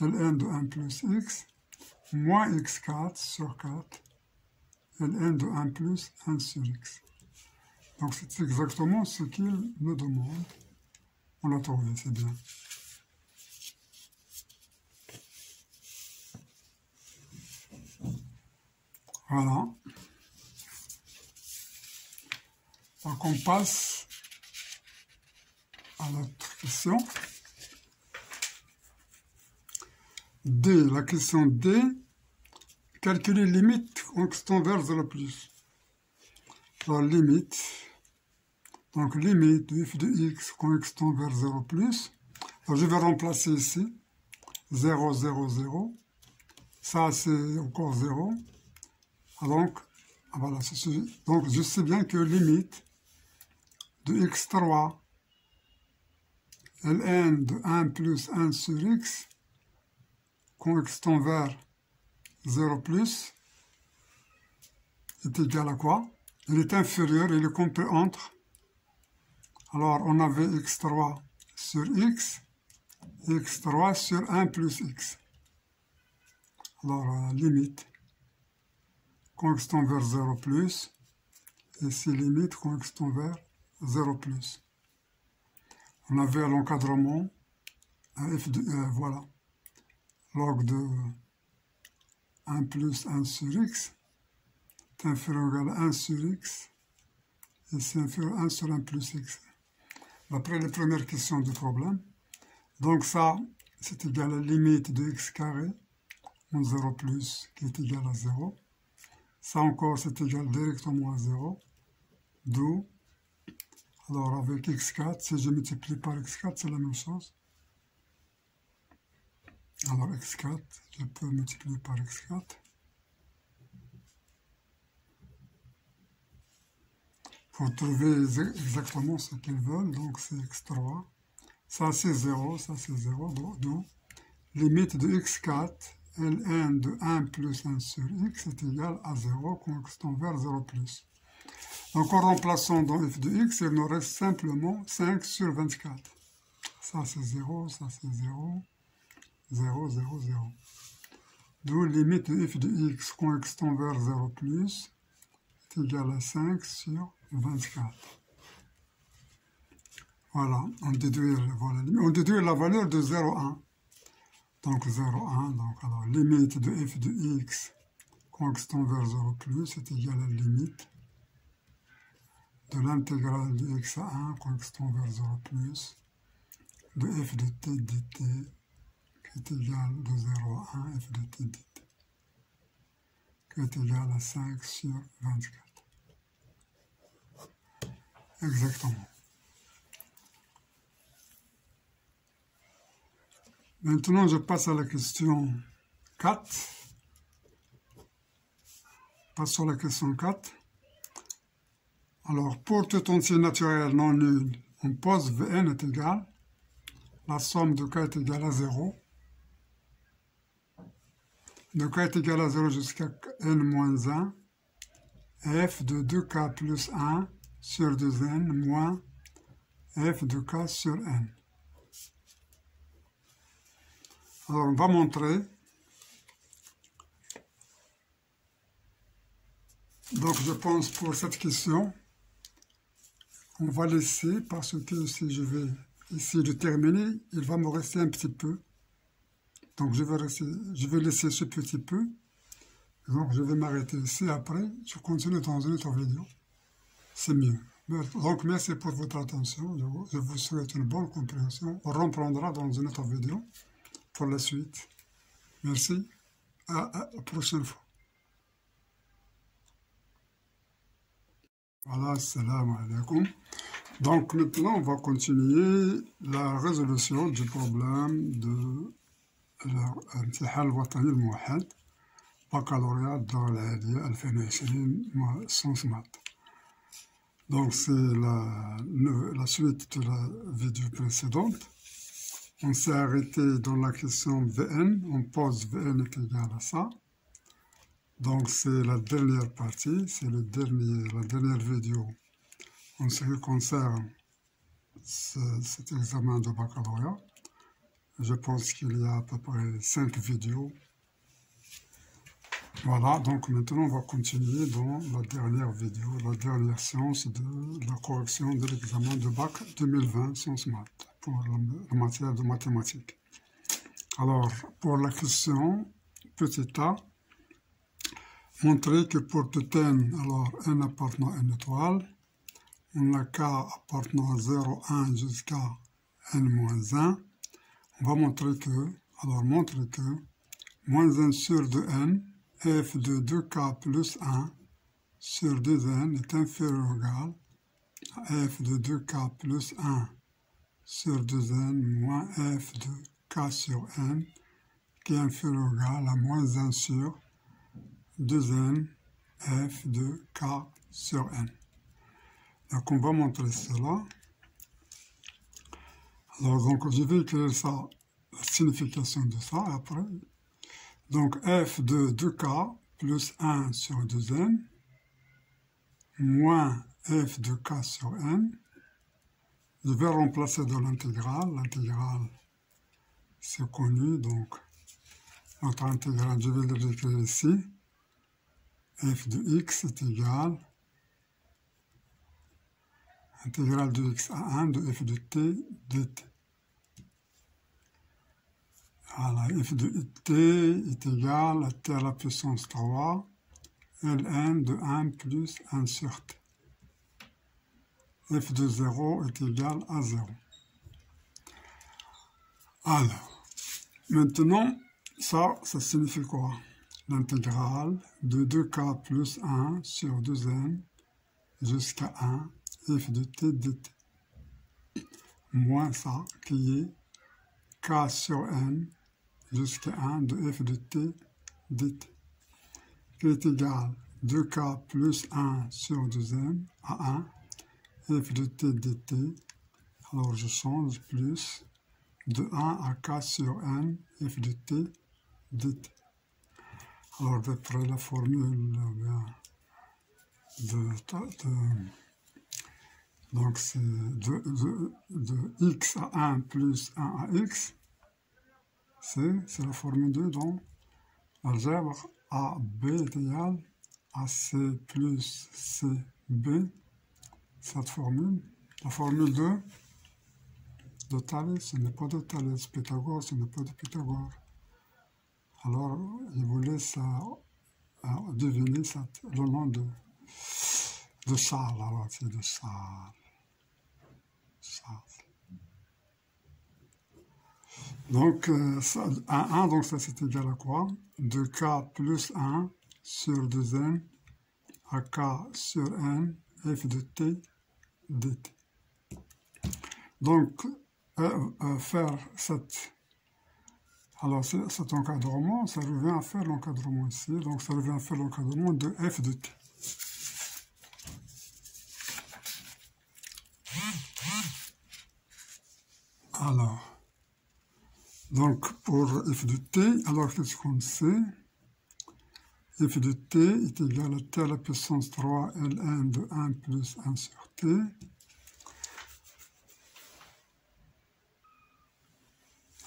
ln de 1 plus x, moins x4 sur 4, ln de 1 plus 1 sur x. Donc c'est exactement ce qu'il nous demande. On l'a trouvé, c'est bien. Voilà. Donc on passe à l'autre question. D, la question D, calculer limite constante vers 0 plus. Alors limite, donc limite de f de x constante vers 0 plus. Alors je vais remplacer ici 0, 0, 0. Ça c'est encore 0. Donc voilà, donc je sais bien que limite de x3 ln de 1 plus 1 sur x constante vers 0 plus est égal à quoi? Il est inférieur, il est compris entre. Alors on avait x3 sur x, et x3 sur 1 plus x. Alors limite constante vers 0 plus, et ici limite constante vers 0 plus. On avait à l'encadrement f de voilà, log de 1 plus 1 sur x est inférieur à 1 sur x, et c'est inférieur à 1 sur 1 plus x. D'après les premières questions du problème, donc ça, c'est égal à la limite de x carré, en 0 plus, qui est égal à 0. Ça encore, c'est égal directement à 0, d'où, alors avec x4, si je multiplie par x4, c'est la même chose. Alors x4, je peux multiplier par x4. Pour trouver exactement ce qu'ils veulent, donc c'est x3. Ça c'est 0, ça c'est 0, d'où limite de x4, ln de 1 plus 1 sur x est égal à 0, constante vers 0 plus. Donc en remplaçant dans f de x, il nous reste simplement 5 sur 24. Ça c'est 0, ça c'est 0, 0, 0, 0. D'où limite de f de x constante vers 0 plus est égal à 5 sur 24. Voilà, on déduit la valeur de 0,1. Donc 0,1, donc alors limite de f de x constante vers 0 plus est égal à la limite de l'intégrale de x à 1 constante vers 0 plus de f de t dt qui est égal de 0 à 1 f de t dt qui est égal à 5 sur 24. Exactement. Maintenant, je passe à la question 4. Passe sur la question 4. Alors, pour tout entier naturel non nul, on pose Vn est égal, la somme de k est égale à 0. De k est égal à 0 jusqu'à n moins 1, f de 2k plus 1 sur 2n moins f de k sur n. Alors, on va montrer. Donc, je pense pour cette question, on va laisser, parce que si je vais essayer de terminer, il va me rester un petit peu. Donc, je vais laisser ce petit peu. Donc, je vais m'arrêter ici. Après, je continue dans une autre vidéo. C'est mieux. Donc, merci pour votre attention. Je vous souhaite une bonne compréhension. On reprendra dans une autre vidéo pour la suite. Merci. À la prochaine fois. Voilà, salam alaikum. Donc maintenant, on va continuer la résolution du problème de l'imtihan al-watani al-mouahad. بكالوريا الدورة العادية 2020 sciences maths. Donc c'est la suite de la vidéo précédente. On s'est arrêté dans la question Vn, on pose Vn est égal à ça. Donc c'est la dernière partie, c'est la dernière vidéo en ce qui concerne cet examen de baccalauréat. Je pense qu'il y a à peu près 5 vidéos. Voilà, donc maintenant on va continuer dans la dernière vidéo, la dernière séance de la correction de l'examen de bac 2020 sciences maths pour la matière de mathématiques. Alors, pour la question, petit a, montrer que pour tout n, alors n appartenant à n étoile, on a k appartenant à 0, 1 jusqu'à n-1, on va montrer que, moins 1 sur 2n, f de 2k plus 1 sur 2n est inférieur ou égal à f de 2k plus 1 sur 2n moins f de k sur n qui est inférieur ou égal à moins 1 sur 2n f de k sur n. Donc on va montrer cela. Alors donc je vais écrire ça, la signification de ça après. Donc f de 2k plus 1 sur 2n moins f de k sur n. Je vais remplacer dans l'intégrale. L'intégrale, c'est connu, donc notre intégrale, je vais l'écrire ici. F de x est égal intégrale de x à 1 de f de t dt. Voilà, f de t est égal à t à la puissance 3, ln de 1 plus 1 sur t. F de 0 est égal à 0. Alors, maintenant, ça signifie quoi? L'intégrale de 2k plus 1 sur 2n jusqu'à 1, f de t dt. Moins ça, qui est k sur n jusqu'à 1 de f de t dt, qui est égal 2k plus 1 sur 2n à 1, f de t dt, alors je change plus de 1 à k sur n, f de t dt. Alors d'après la formule donc c'est de x à 1 plus 1 à x, c'est la formule 2 dans l'algèbre AB est égal à C plus CB, cette formule. La formule 2 de Thalès, ce n'est pas de Thalès, Pythagore, ce n'est pas de Pythagore. Alors, il vous laisse deviner le nom de Charles, alors c'est de Charles. Donc, 1, donc ça c'est égal à quoi? 2k plus 1 sur 2n à k sur n, f de t dt. Donc, faire cet encadrement, ça revient à faire l'encadrement ici, donc ça revient à faire l'encadrement de f de t. Alors, donc pour f de t, alors qu'est-ce qu'on sait? F de t est égal à t à la puissance 3 ln de 1 plus 1 sur t.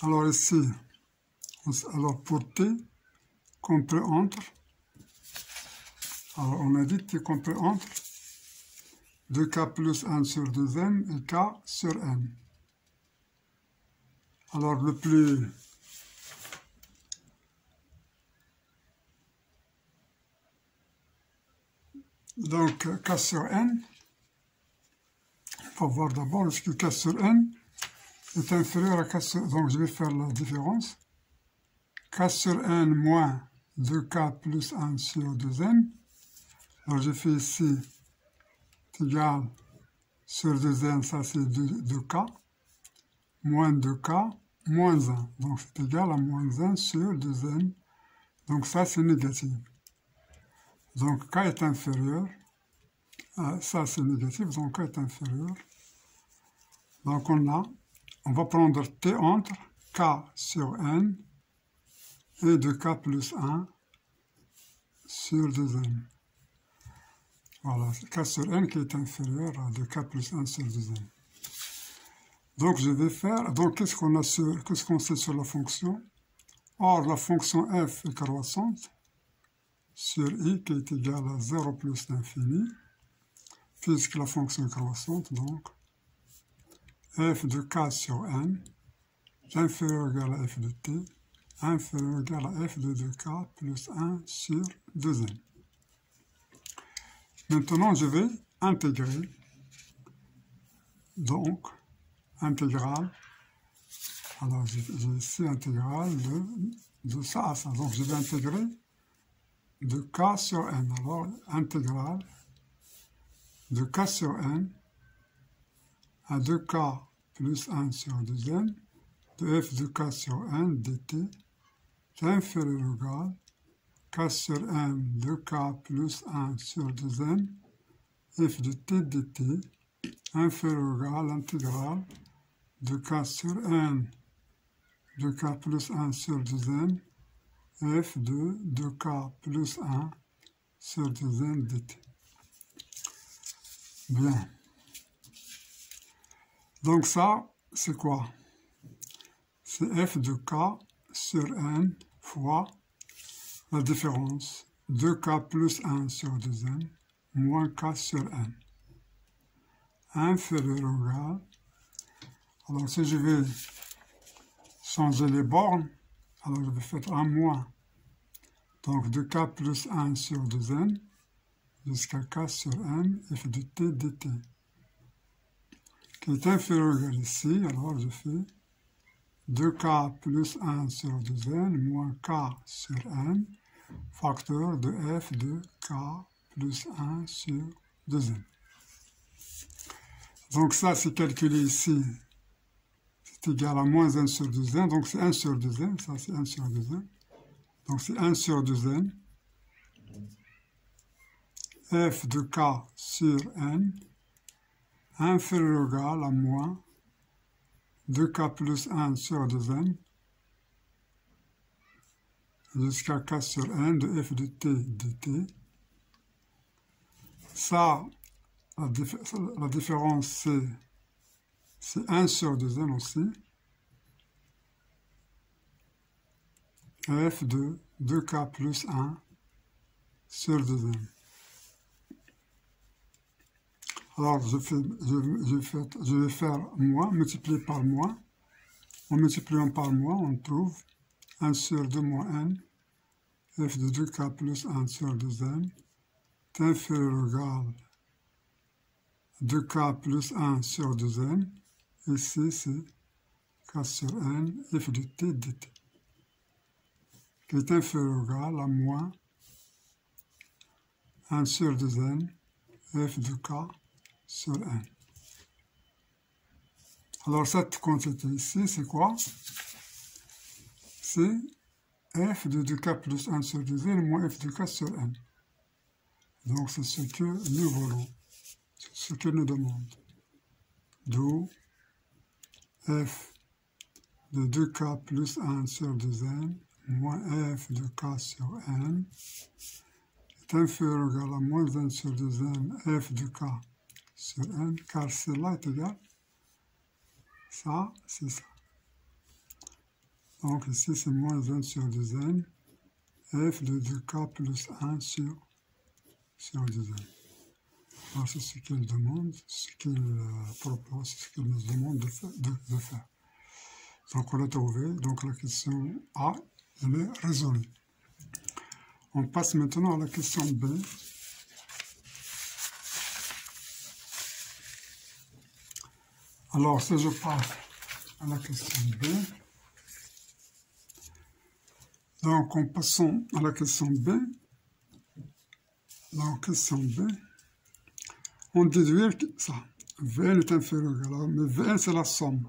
Alors ici, alors pour t, compris entre, alors on a dit t compris entre 2k plus 1 sur 2n et k sur n. Alors le plus donc k sur n, on va voir d'abord est-ce que k sur n est inférieur à k sur, donc je vais faire la différence. K sur n moins 2k plus 1 sur 2n. Alors je fais ici égal sur 2n, ça c'est 2k, moins 2k, moins 1. Donc c'est égal à moins 1 sur 2n. Donc ça, c'est négatif. Donc K est inférieur. Ça, c'est négatif, donc K est inférieur. Donc on va prendre T entre K sur N et de K plus 1 sur 2N. Voilà, c'est K sur N qui est inférieur à 2K plus 1 sur 2N. Donc je vais faire, donc qu'est-ce qu'on sait sur la fonction? Or, la fonction f est croissante sur i qui est égale à 0 plus l'infini, puisque la fonction est croissante, donc f de k sur n est inférieur ou égal à f de t, inférieur ou égal à f de 2k plus 1 sur 2n. Maintenant, je vais intégrer, donc, intégrale, alors j'ai ici intégrale de ça à ça, donc je vais intégrer de k sur n, alors intégrale de k sur n à 2k plus 1 sur 2n de f de k sur n dt est inférieur ou égal k sur n de k plus 1 sur 2n f de t dt inférieur ou égal à l'intégrale de k sur n de k plus 1 sur 2n f de 2k plus 1 sur 2n dt. Bien. Donc ça, c'est quoi? C'est f de k sur n fois la différence 2k plus 1 sur 2n moins k sur n. Inférieur ou égal. Alors si je vais changer les bornes, alors je vais faire un moins. Donc 2k plus 1 sur 2n jusqu'à k sur n f de t dt qui est inférieur ou égal ici, alors je fais 2k plus 1 sur 2n moins k sur n facteur de f de k plus 1 sur 2n. Donc ça c'est calculé ici, c'est égal à moins 1 sur 2n, donc c'est 1 sur 2n, ça c'est 1 sur 2n. Donc c'est 1 sur 2n, f de k sur n, inférieur ou égal à moins 2k plus 1 sur 2n, jusqu'à k sur n de f de t dt. Ça, la différence c'est 1 sur 2n aussi, f de 2k plus 1 sur 2n. Alors, je vais faire moins, multiplié par moins. En multipliant par moins, on trouve 1 sur 2 moins n, f de 2k plus 1 sur 2n, est inférieur ou égal à 2k plus 1 sur 2n. Ici, c'est k sur n, f de t dt, qui est inférieur ou égal à moins 1 sur 2n, f de k sur n. Alors cette quantité ici, c'est quoi? C'est f de 2k plus 1 sur 2n moins f de k sur n. Donc c'est ce que nous voulons, c'est ce que nous demande. D'où f de 2k plus 1 sur 2n moins f de k sur n est inférieur ou égal à moins 1 sur 2n f de k sur n, car cela est égal, ça, c'est ça. Donc ici, c'est moins 1 sur 2n, f de 2k plus 1 sur 2n. Alors c'est ce qu'il demande, ce qu'il propose, ce qu'il nous demande de faire. Donc on l'a trouvé, donc la question A, elle est résolue. On passe maintenant à la question B. Alors, si je passe à la question B, donc en passant à la question B, dans la question B, on déduit que ça, Vn est inférieur à là, mais Vn c'est la somme.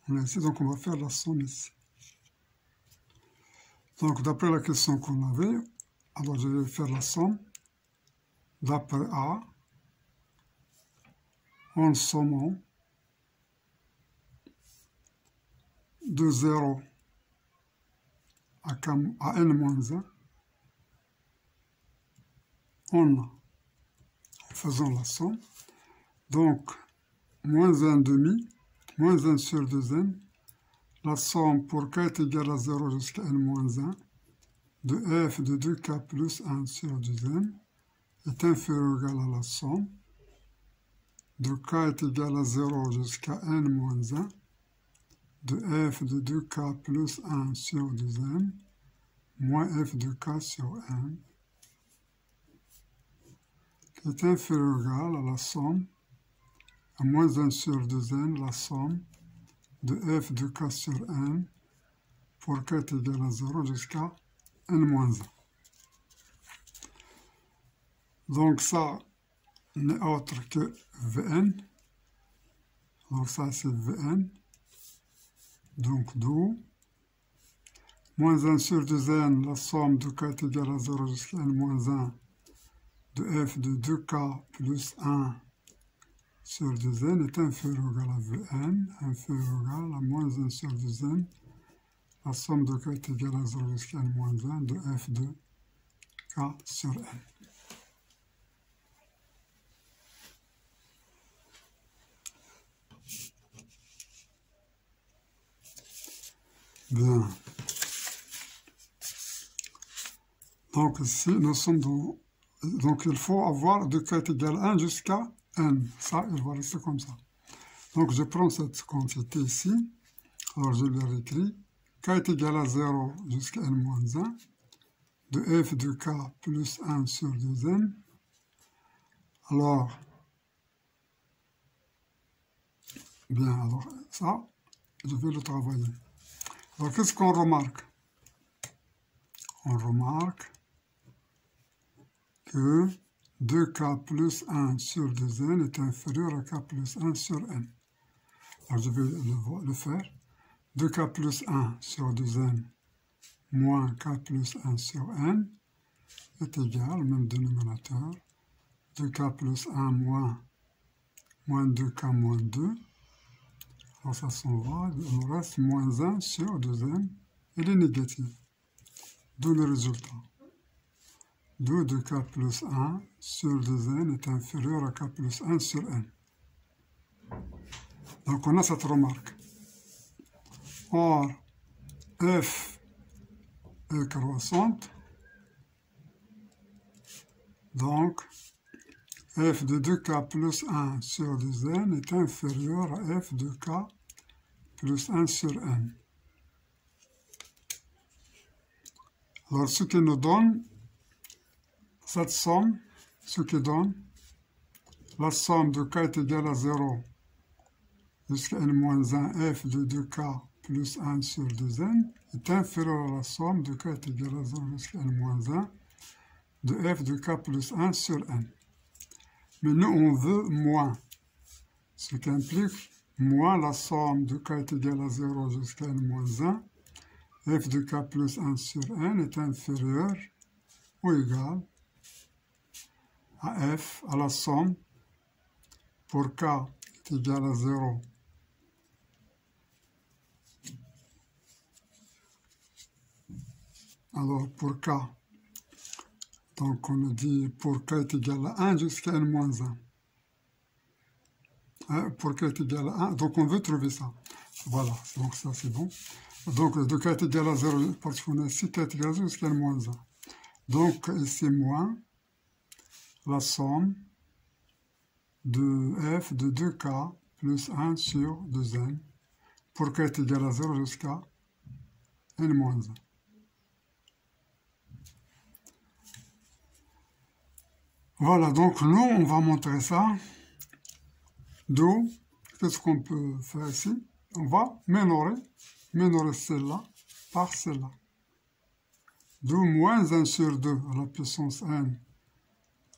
On a ici, donc on va faire la somme ici. Donc, d'après la question qu'on avait, alors je vais faire la somme d'après A en sommant de 0 à n-1 en faisant la somme. Donc, moins 1 demi, moins 1 sur 2n, la somme pour k est égale à 0 jusqu'à n-1 de f de 2k plus 1 sur 2n est inférieur ou égal à la somme de k est égal à 0 jusqu'à n-1 de f de 2k plus 1 sur 2n moins f de k sur n qui est inférieur ou égal à la somme à moins 1 sur 2n, la somme de f de k sur n pour k est égal à 0 jusqu'à n-1. Donc ça n'est autre que Vn. Donc ça c'est Vn. Donc d'où moins 1 sur 2n, la somme de k est égale à 0 jusqu'à n-1 de f de 2k plus 1 sur 2n est inférieur ou égal à Vn, inférieur ou égal à moins 1 sur 2n, la somme de k est égale à 0 jusqu'à n-1 de f de k sur n. Bien. Donc ici, nous sommes dans... Donc il faut avoir de k est égal à 1 jusqu'à n. Ça, il va rester comme ça. Donc je prends cette quantité ici. Alors je le réécris. K est égal à 0 jusqu'à n-1 de f de k plus 1 sur 2n. Alors, bien, alors ça, je vais le travailler. Alors qu'est-ce qu'on remarque? On remarque que 2k plus 1 sur 2n est inférieur à k plus 1 sur n. Alors je vais le faire. 2k plus 1 sur 2n moins k plus 1 sur n est égal, même dénominateur, 2k plus 1 moins 2k moins 2. Alors ça s'en va, il nous reste moins 1 sur 2n, il est négatif. D'où le résultat. 2k plus 1 sur 2n est inférieur à k plus 1 sur n. Donc on a cette remarque. Or, f est croissante. Donc, f de 2k plus 1 sur 2n est inférieur à f de k plus 1 sur n. Alors, ce qui nous donne cette somme, ce qui donne la somme de k est égale à 0 jusqu'à n-1 f de 2k plus 1 sur 2n est inférieur à la somme de k est égale à 0 jusqu'à n-1 de f de k plus 1 sur n. Mais nous, on veut moins, ce qui implique moins la somme de k est égale à 0 jusqu'à n-1, f de k plus 1 sur n est inférieur ou égal à f, à la somme pour k est égal à 0 alors pour k, donc on a dit pour k est égal à 1 jusqu'à n-1. Pour k est égal à 1, donc on veut trouver ça. Voilà, donc ça c'est bon. Donc de k est égal à 0, parce qu'on a ici k est égal à 0 jusqu'à n-1. Donc ici moins la somme de f de 2k plus 1 sur 2n pour k est égal à 0 jusqu'à n-1. Voilà, donc nous, on va montrer ça. D'où, qu'est-ce qu'on peut faire ici? On va minorer celle-là par celle-là. D'où moins 1 sur 2 à la puissance n.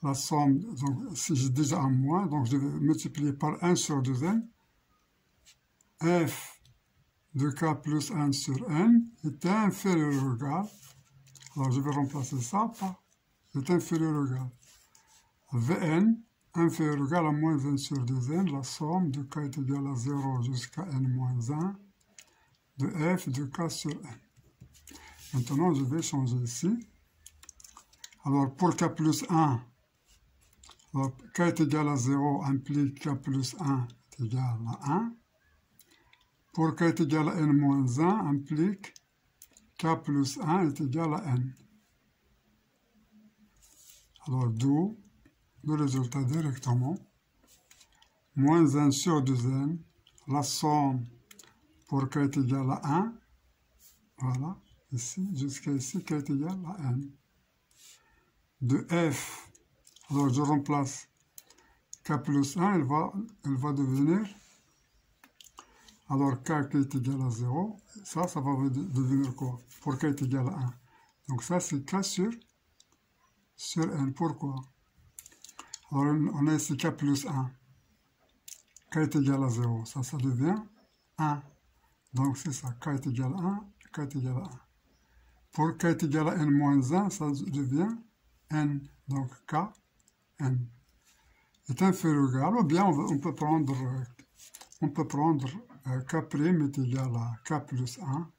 La somme, donc si j'ai déjà un moins, donc je vais multiplier par 1 sur 2n. f de k plus 1 sur n est inférieur ou égal Alors je vais remplacer ça par est inférieur ou égal Vn inférieur ou égal à moins 1 sur 2n, la somme de k est égale à 0 jusqu'à n moins 1 de f de k sur n. Maintenant, je vais changer ici. Alors, pour k plus 1, alors, k est égal à 0 implique k plus 1 est égal à 1. Pour k est égal à n moins 1 implique k plus 1 est égal à n. Alors, d'où le résultat directement. Moins 1 sur 2n, la somme pour k est égal à 1. Voilà, ici, jusqu'à ici, k est égal à n. De f, alors je remplace k plus 1, elle va devenir, alors k qui est égal à 0, ça va devenir quoi? Pour k est égal à 1. Donc ça, c'est k sur n. Pourquoi? Alors on a ici k plus 1. K est égal à 0, ça devient 1. Donc c'est ça, k est égal à 1, k est égal à 1. Pour k est égal à n moins 1, ça devient n. Donc k, n. Est inférieur ou égal, ou bien on peut prendre k' est égal à k plus 1.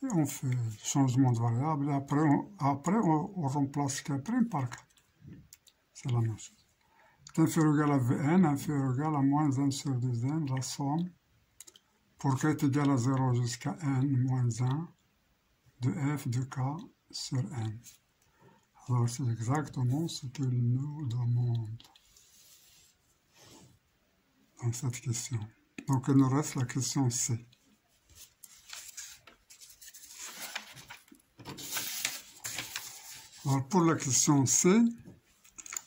Et on fait changement de variable. Et après on remplace k' par k. C'est la même chose. Est inférieur ou égal à Vn, inférieur ou égal à moins 1 sur 2n, la somme pour k est égal à 0 jusqu'à n moins 1 de f de k sur n. Alors c'est exactement ce qu'il nous demande dans cette question. Donc il nous reste la question C. Alors pour la question C,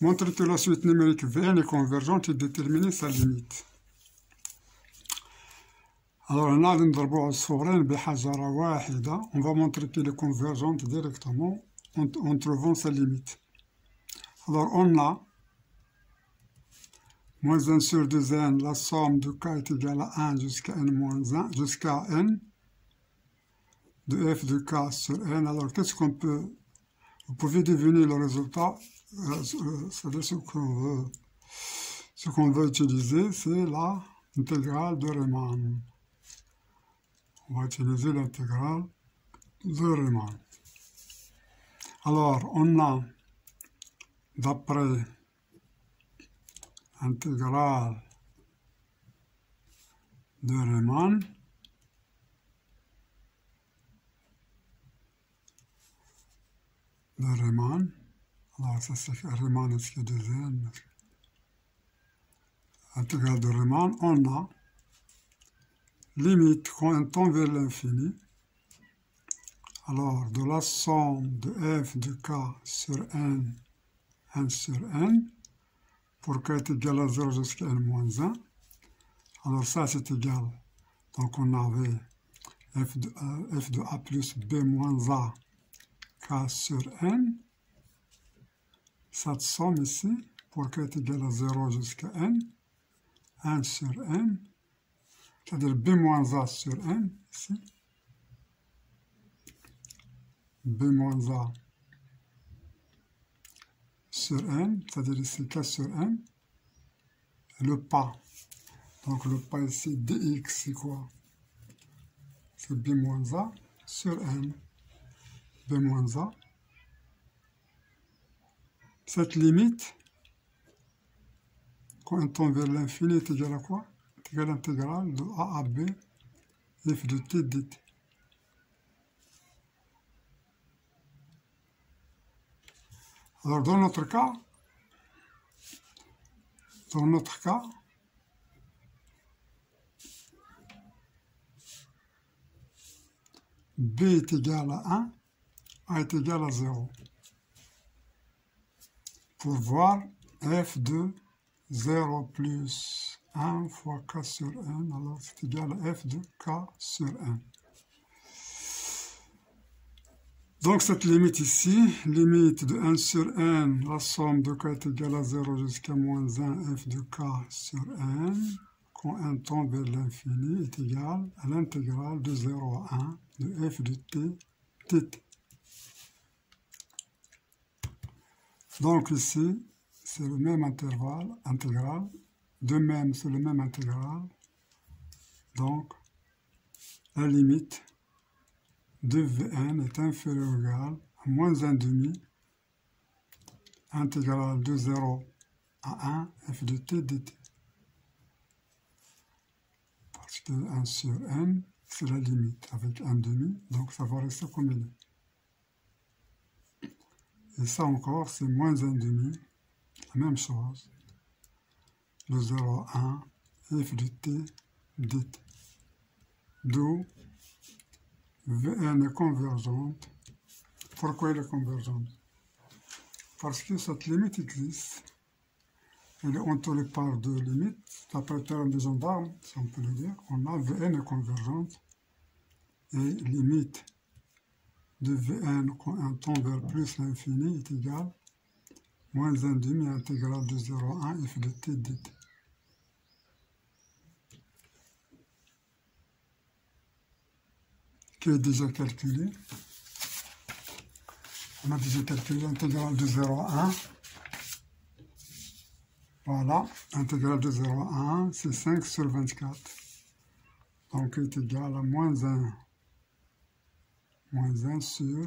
montre que la suite numérique Vn est convergente et déterminer sa limite. Alors on va montrer qu'elle est convergente directement en trouvant sa limite. Alors on a moins 1 sur 2n, la somme de k est égale à 1 jusqu'à n moins 1, jusqu'à n, de f de k sur n. Alors qu'est-ce qu'on peut... Vous pouvez deviner le résultat, c'est-à-dire ce qu'on veut utiliser, c'est l'intégrale de Riemann. On va utiliser l'intégrale de Riemann. Alors, on a, d'après intégrale de Riemann, alors ça c'est Riemann est-ce que deuxième, intégrale de Riemann, on a limite quand on tend vers l'infini, alors de la somme de f de k sur n sur n, pour k est égal à 0 jusqu'à n moins 1, alors ça c'est égal, donc on avait f de a plus b moins a k sur n, cette somme ici, pour k est égal à 0 jusqu'à n, 1 sur n, c'est-à-dire b moins a sur n, ici, b moins a sur n, c'est-à-dire ici k sur n, le pas, donc le pas ici, dx, c'est quoi? C'est b moins a sur n, b moins a. Cette limite, quand on tend vers l'infini, est égale à quoi? Est égale à l'intégrale de a à b, f de t dt. Alors dans notre cas, b est égal à 1, a est égal à 0. Pour voir f de 0 plus 1 fois k sur n, alors c'est égal à f de k sur n. Donc cette limite ici, limite de 1 sur n, la somme de k est égale à 0 jusqu'à moins 1 f de k sur n, quand n tend vers l'infini, est égale à l'intégrale de 0 à 1 de f de t dt. Donc ici, c'est le même intervalle intégral. De même, c'est le même intégral. Donc, la limite de Vn est inférieure ou égale à moins 1,5 intégrale de 0 à 1 f de t dt. Parce que 1 sur n, c'est la limite avec 1,5, donc ça va rester comme il est. Et ça encore, c'est moins 1,5, la même chose. De 0 à 1 f de t dt. D'où Vn est convergente. Pourquoi elle est convergente? Parce que cette limite existe. Elle est entourée par deux limites. D'après le théorème des gendarmes, si on peut le dire, on a Vn est convergente. Et limite de Vn quand on tend vers plus l'infini est égale moins 1,5 intégrale de 0 à 1 f de t dt. Qui est déjà calculé. On a déjà calculé l'intégrale de 0 à 1. Voilà, intégrale de 0 à 1, c'est 5 sur 24. Donc, est égal à moins 1. Moins 1 sur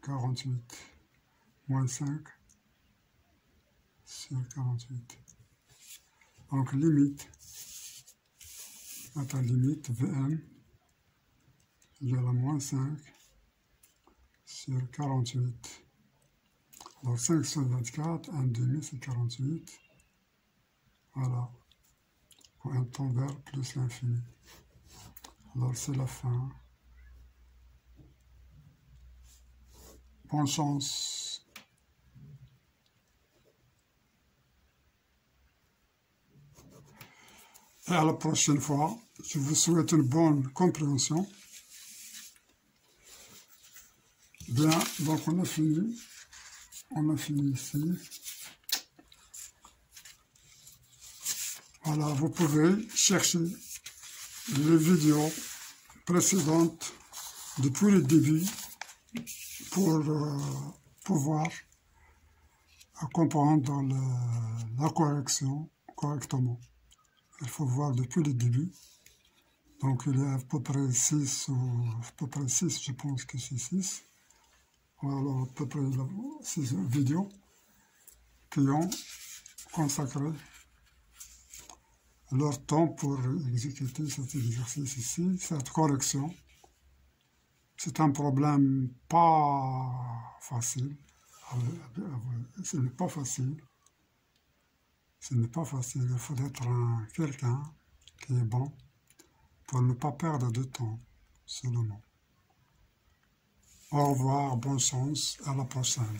48. Moins 5 sur 48. Donc, limite, à ta limite, Vn égale à moins 5 sur 48. Alors, 5 sur 24, 1,5, c'est 48. Voilà. Quand on tend vers plus l'infini. Alors, c'est la fin. Bonne chance. Et à la prochaine fois. Je vous souhaite une bonne compréhension. Bien, donc on a fini. On a fini ici. Voilà, vous pouvez chercher les vidéos précédentes depuis le début pour pouvoir comprendre la correction correctement. Il faut voir depuis le début. Donc il y a à peu près 6, je pense que c'est 6. Alors à peu près 6 vidéos qui ont consacré leur temps pour exécuter cet exercice ici, cette correction. C'est un problème pas facile. Ce n'est pas facile. Ce n'est pas facile. Il faut être quelqu'un qui est bon pour ne pas perdre de temps seulement. Au revoir, bonne chance, à la prochaine.